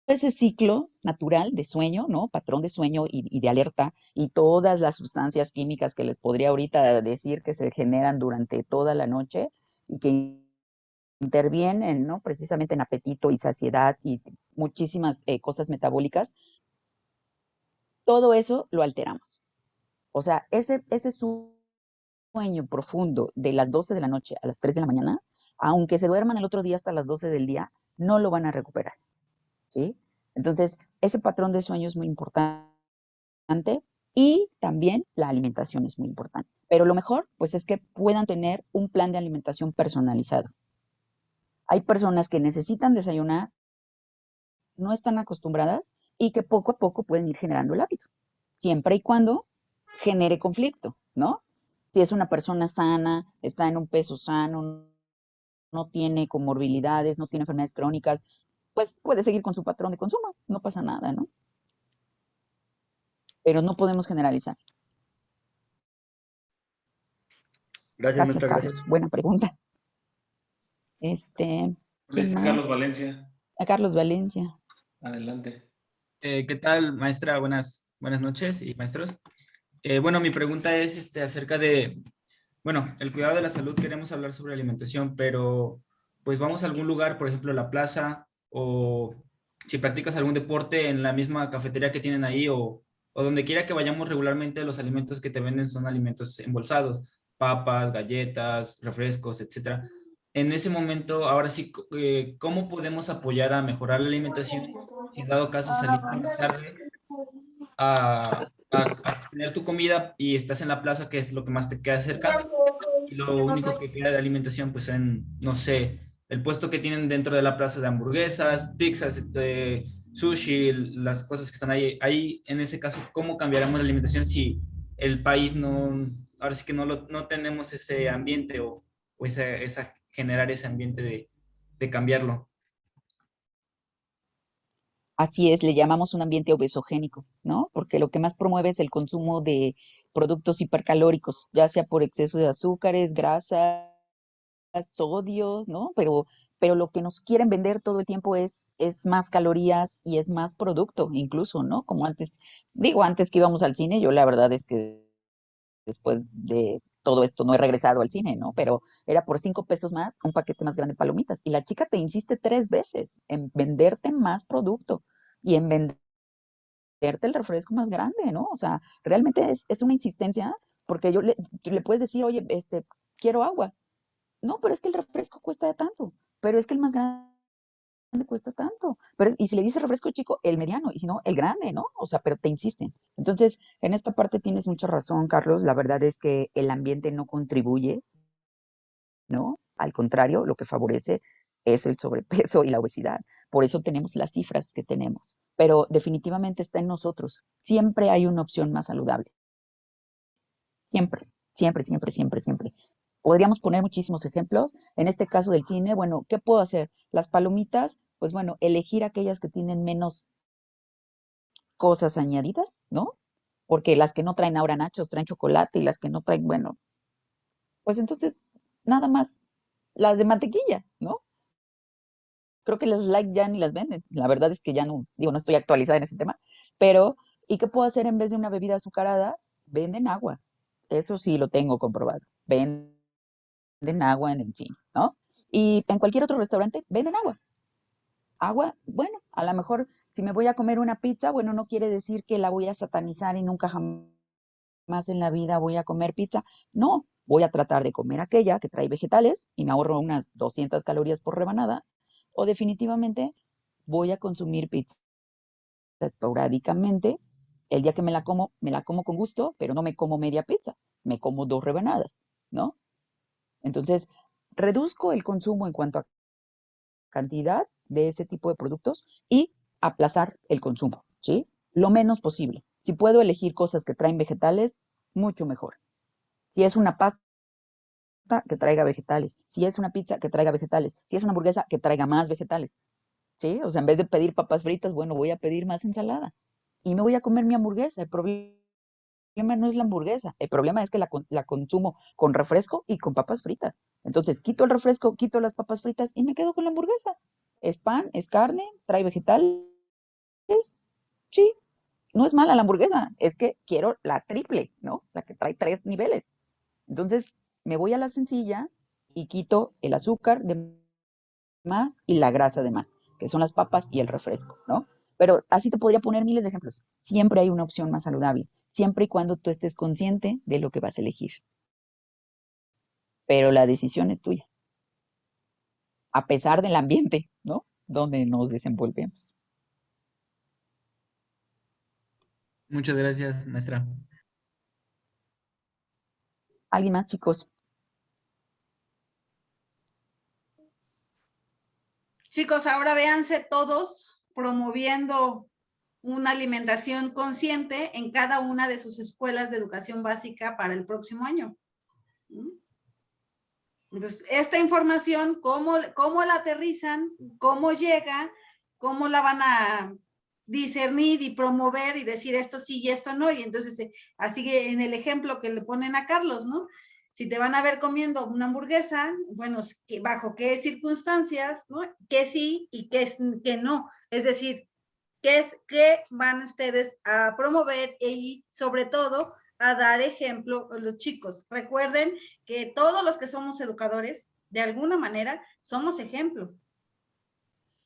ese ciclo natural de sueño, ¿no? Patrón de sueño y de alerta y todas las sustancias químicas que les podría ahorita decir que se generan durante toda la noche y que intervienen, ¿no? Precisamente en apetito y saciedad y muchísimas cosas metabólicas, todo eso lo alteramos. O sea, ese sueño profundo de las 12 de la noche a las 3 de la mañana, aunque se duerman el otro día hasta las 12 del día, no lo van a recuperar, ¿sí? Entonces, ese patrón de sueño es muy importante y también la alimentación es muy importante. Pero lo mejor, pues, es que puedan tener un plan de alimentación personalizado. Hay personas que necesitan desayunar, no están acostumbradas y que poco a poco pueden ir generando el hábito, siempre y cuando genere conflicto, ¿no? Si es una persona sana, está en un peso sano, no tiene comorbilidades, no tiene enfermedades crónicas, pues puede seguir con su patrón de consumo, no pasa nada, ¿no? Pero no podemos generalizar. Gracias, Gracias, maestra, gracias. Carlos. Buena pregunta. ¿Quién Carlos más? Valencia, A Carlos Valencia. adelante. ¿Qué tal, maestra? Buenas noches y maestros. Bueno, mi pregunta es acerca de, bueno, el cuidado de la salud. Queremos hablar sobre alimentación, pero pues vamos a algún lugar, por ejemplo, la plaza, o si practicas algún deporte en la misma cafetería que tienen ahí, o donde quiera que vayamos regularmente, los alimentos que te venden son alimentos embolsados, papas, galletas, refrescos, etcétera. En ese momento, ahora sí, ¿cómo podemos apoyar a mejorar la alimentación si en dado caso saliste más tarde a tener tu comida y estás en la plaza, que es lo que más te queda cerca, y lo único que queda de alimentación, pues en, no sé, el puesto que tienen dentro de la plaza de hamburguesas, pizzas, sushi, las cosas que están ahí? Ahí, en ese caso, ¿cómo cambiaremos la alimentación si el país no, ahora sí que no tenemos ese ambiente o generar ese ambiente de cambiarlo? Así es, le llamamos un ambiente obesogénico, ¿no? Porque lo que más promueve es el consumo de productos hipercalóricos, ya sea por exceso de azúcares, grasas, sodio, ¿no? Pero lo que nos quieren vender todo el tiempo es más calorías y es más producto, incluso, ¿no? Como antes, digo, antes que íbamos al cine, yo la verdad es que después de todo esto no he regresado al cine, ¿no? Pero era por 5 pesos más un paquete más grande de palomitas. Y la chica te insiste 3 veces en venderte más producto y en venderte el refresco más grande, ¿no? O sea, realmente es una insistencia porque le puedes decir, oye, quiero agua. No, pero es que el refresco cuesta tanto, pero es que el más grande cuesta tanto. Y si le dices refresco chico, el mediano, y si no, el grande, ¿no? O sea, pero te insisten. Entonces, en esta parte tienes mucha razón, Carlos. La verdad es que el ambiente no contribuye, ¿no? Al contrario, lo que favorece es el sobrepeso y la obesidad. Por eso tenemos las cifras que tenemos. Pero definitivamente está en nosotros. Siempre hay una opción más saludable. Siempre, siempre, siempre, siempre, siempre. Podríamos poner muchísimos ejemplos. En este caso del cine, bueno, ¿qué puedo hacer? Las palomitas, pues bueno, elegir aquellas que tienen menos cosas añadidas, ¿no? porque las que no traen ahora nachos traen chocolate y las que no traen, bueno, pues entonces nada más las de mantequilla, ¿no? Creo que las like ya ni las venden. La verdad es que ya no, digo, no estoy actualizada en ese tema, pero ¿y qué puedo hacer en vez de una bebida azucarada? Venden agua. Eso sí lo tengo comprobado. Venden agua en el cine, ¿no? Y en cualquier otro restaurante venden agua. Agua, bueno, a lo mejor si me voy a comer una pizza, bueno, no quiere decir que la voy a satanizar y nunca jamás en la vida voy a comer pizza. No, voy a tratar de comer aquella que trae vegetales y me ahorro unas 200 calorías por rebanada, o definitivamente voy a consumir pizza esporádicamente. El día que me la como con gusto, pero no me como media pizza, me como 2 rebanadas, ¿no? Entonces, reduzco el consumo en cuanto a cantidad de ese tipo de productos y aplazar el consumo, ¿sí? Lo menos posible. Si puedo elegir cosas que traen vegetales, mucho mejor. Si es una pasta, que traiga vegetales. Si es una pizza, que traiga vegetales. Si es una hamburguesa, que traiga más vegetales, ¿sí? O sea, en vez de pedir papas fritas, bueno, voy a pedir más ensalada. Y me voy a comer mi hamburguesa. El problema no es la hamburguesa. El problema es que la consumo con refresco y con papas fritas. Entonces, quito el refresco, quito las papas fritas y me quedo con la hamburguesa. Es pan, es carne, trae vegetales. Sí, no es mala la hamburguesa. Es que quiero la triple, ¿no? La que trae 3 niveles. Entonces, me voy a la sencilla y quito el azúcar de más y la grasa de más, que son las papas y el refresco, ¿no? Pero así te podría poner miles de ejemplos. Siempre hay una opción más saludable, siempre y cuando tú estés consciente de lo que vas a elegir. Pero la decisión es tuya, a pesar del ambiente, ¿no? Donde nos desenvolvemos. Muchas gracias, maestra. ¿Alguien más, chicos? Chicos, ahora véanse todos promoviendo una alimentación consciente en cada una de sus escuelas de educación básica para el próximo año. Entonces, esta información, ¿cómo la aterrizan? ¿Cómo llega? ¿Cómo la van a discernir y promover y decir esto sí y esto no? Y entonces, así que en el ejemplo que le ponen a Carlos, ¿no? Si te van a ver comiendo una hamburguesa, bueno, ¿bajo qué circunstancias, no? ¿Qué sí y qué no? Es decir, ¿qué van ustedes a promover y sobre todo a dar ejemplo a los chicos? Recuerden que todos los que somos educadores, de alguna manera, somos ejemplo.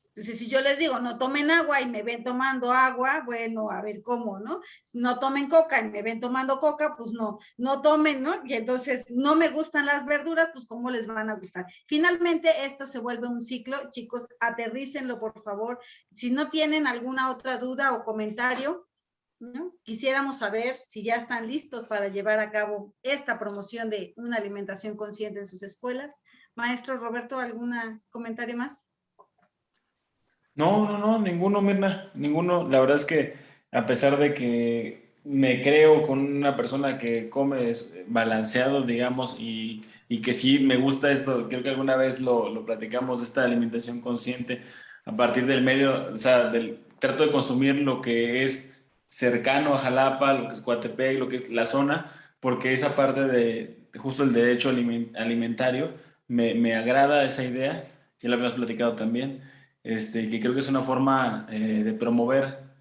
Entonces, si yo les digo, no tomen agua y me ven tomando agua, bueno, a ver cómo, ¿no? No tomen coca y me ven tomando coca, pues no tomen, ¿no? Y entonces no me gustan las verduras, pues ¿cómo les van a gustar? Finalmente, esto se vuelve un ciclo. Chicos, aterrícenlo, por favor. Si no tienen alguna otra duda o comentario, ¿no? Quisiéramos saber si ya están listos para llevar a cabo esta promoción de una alimentación consciente en sus escuelas. Maestro Roberto, ¿algún comentario más? No, ninguno, Mirna, ninguno. La verdad es que a pesar de que me creo con una persona que come balanceado, digamos, y que sí me gusta esto, creo que alguna vez lo platicamos, de esta alimentación consciente, a partir del medio, o sea, trato de consumir lo que es cercano a Jalapa, lo que es Coatepec, lo que es la zona, porque esa parte de justo el derecho alimentario me agrada esa idea, ya lo habíamos platicado también. Que creo que es una forma de promover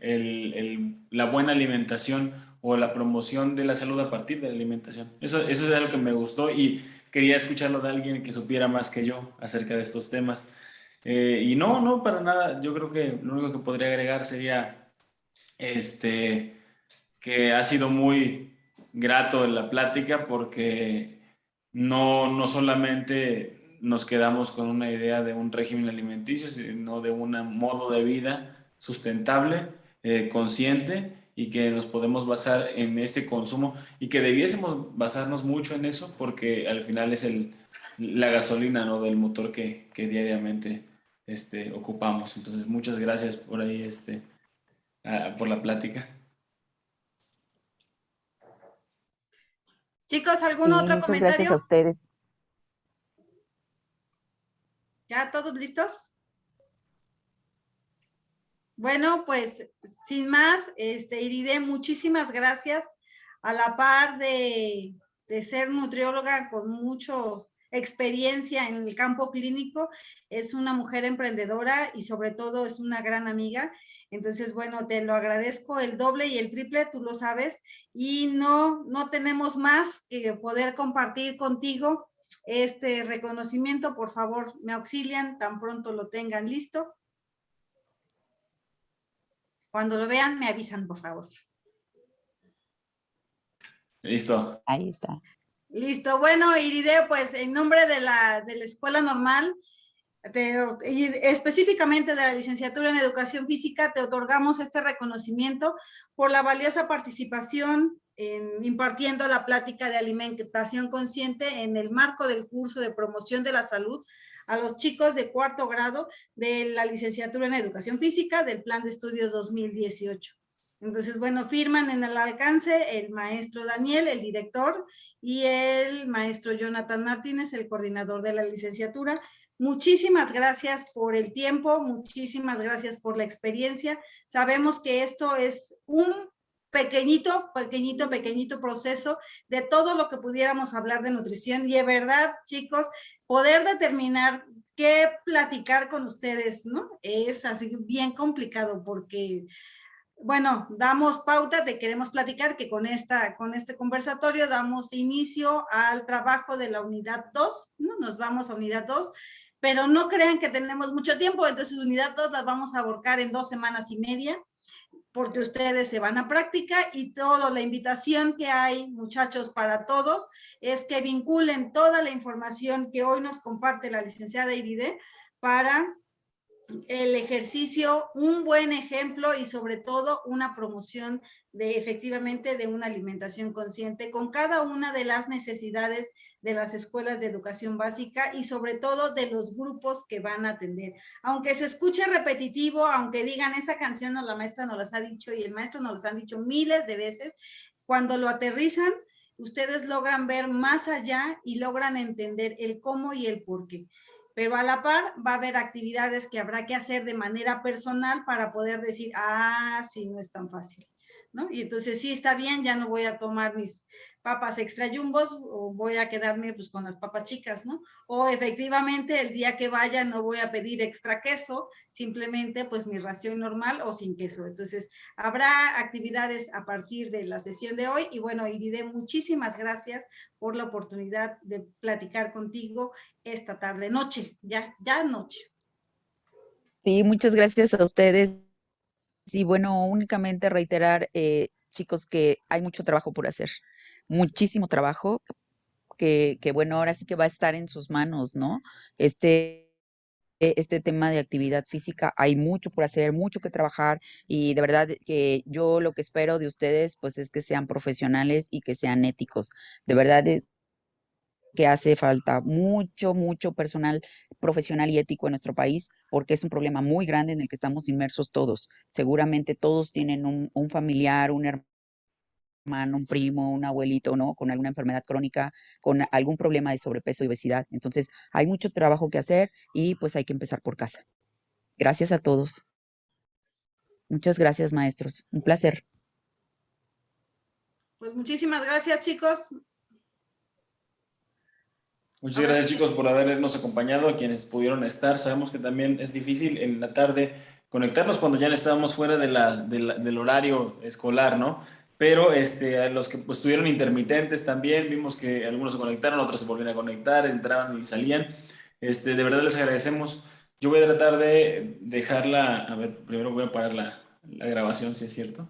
la buena alimentación o la promoción de la salud a partir de la alimentación. Eso es algo que me gustó y quería escucharlo de alguien que supiera más que yo acerca de estos temas. Y no, para nada. Yo creo que lo único que podría agregar sería que ha sido muy grato en la plática porque no solamente nos quedamos con una idea de un régimen alimenticio, sino de un modo de vida sustentable, consciente y que nos podemos basar en ese consumo y que debiésemos basarnos mucho en eso porque al final es la gasolina, ¿no? Del motor que diariamente ocupamos. Entonces, muchas gracias por ahí, por la plática. Chicos, ¿algún Sí, otro muchas gracias a comentario? ustedes. ¿Ya todos listos? Bueno, pues sin más, Iride, muchísimas gracias. A la par de ser nutrióloga con mucha experiencia en el campo clínico, es una mujer emprendedora y sobre todo es una gran amiga. Entonces, bueno, te lo agradezco el doble y el triple, tú lo sabes, y no tenemos más que poder compartir contigo este reconocimiento. Por favor, me auxilian tan pronto lo tengan listo. Cuando lo vean, me avisan, por favor. Listo. Ahí está. Listo. Bueno, Iride, pues en nombre de la Escuela Normal, y específicamente de la licenciatura en Educación Física, te otorgamos este reconocimiento por la valiosa participación en impartiendo la plática de alimentación consciente en el marco del curso de promoción de la salud a los chicos de 4º grado de la licenciatura en Educación Física del Plan de Estudios 2018. Entonces, bueno, firman en el alcance el maestro Daniel, el director, y el maestro Jonathan Martínez, el coordinador de la licenciatura. Muchísimas gracias por el tiempo, muchísimas gracias por la experiencia. Sabemos que esto es un pequeñito proceso de todo lo que pudiéramos hablar de nutrición, y de verdad, chicos, poder determinar qué platicar con ustedes, ¿no? Es así bien complicado porque, bueno, damos pauta, te queremos platicar que con este conversatorio damos inicio al trabajo de la unidad 2, ¿no? Nos vamos a unidad 2, pero no crean que tenemos mucho tiempo, entonces unidad 2 las vamos a aborcar en 2 semanas y media, porque ustedes se van a práctica, y toda la invitación que hay, muchachos, para todos, es que vinculen toda la información que hoy nos comparte la licenciada Iride para el ejercicio, un buen ejemplo y sobre todo una promoción de efectivamente de una alimentación consciente con cada una de las necesidades de las escuelas de educación básica y sobre todo de los grupos que van a atender. Aunque se escuche repetitivo, aunque digan esa canción la maestra nos las ha dicho y el maestro nos las han dicho miles de veces, cuando lo aterrizan, ustedes logran ver más allá y logran entender el cómo y el por qué. Pero a la par va a haber actividades que habrá que hacer de manera personal para poder decir, sí, no es tan fácil, ¿no? Y entonces sí, está bien, ya no voy a tomar mis papas extra jumbos, o voy a quedarme pues con las papas chicas, ¿no? O efectivamente el día que vaya no voy a pedir extra queso, simplemente pues mi ración normal o sin queso. Entonces habrá actividades a partir de la sesión de hoy, y bueno, Iride, muchísimas gracias por la oportunidad de platicar contigo esta tarde, noche, ya noche. Sí, muchas gracias a ustedes. Sí, bueno, únicamente reiterar, chicos, que hay mucho trabajo por hacer, muchísimo trabajo, que bueno, ahora sí que va a estar en sus manos, ¿no? Este tema de actividad física, hay mucho por hacer, mucho que trabajar, y de verdad que yo lo que espero de ustedes, pues es que sean profesionales y que sean éticos. De verdad que hace falta mucho personal profesional y ético en nuestro país, porque es un problema muy grande en el que estamos inmersos todos. Seguramente todos tienen un familiar, un hermano, un primo, un abuelito, ¿no? Con alguna enfermedad crónica, con algún problema de sobrepeso y obesidad. Entonces, hay mucho trabajo que hacer y pues hay que empezar por casa. Gracias a todos. Muchas gracias, maestros. Un placer. Pues muchísimas gracias, chicos. Muchas gracias, chicos, por habernos acompañado, a quienes pudieron estar. Sabemos que también es difícil en la tarde conectarnos cuando ya estábamos fuera del horario escolar, ¿no? Pero a los que pues, estuvieron intermitentes también, vimos que algunos se conectaron, otros se volvieron a conectar, entraban y salían. De verdad les agradecemos. Yo voy a tratar de dejarla, a ver, primero voy a parar la grabación, si es cierto.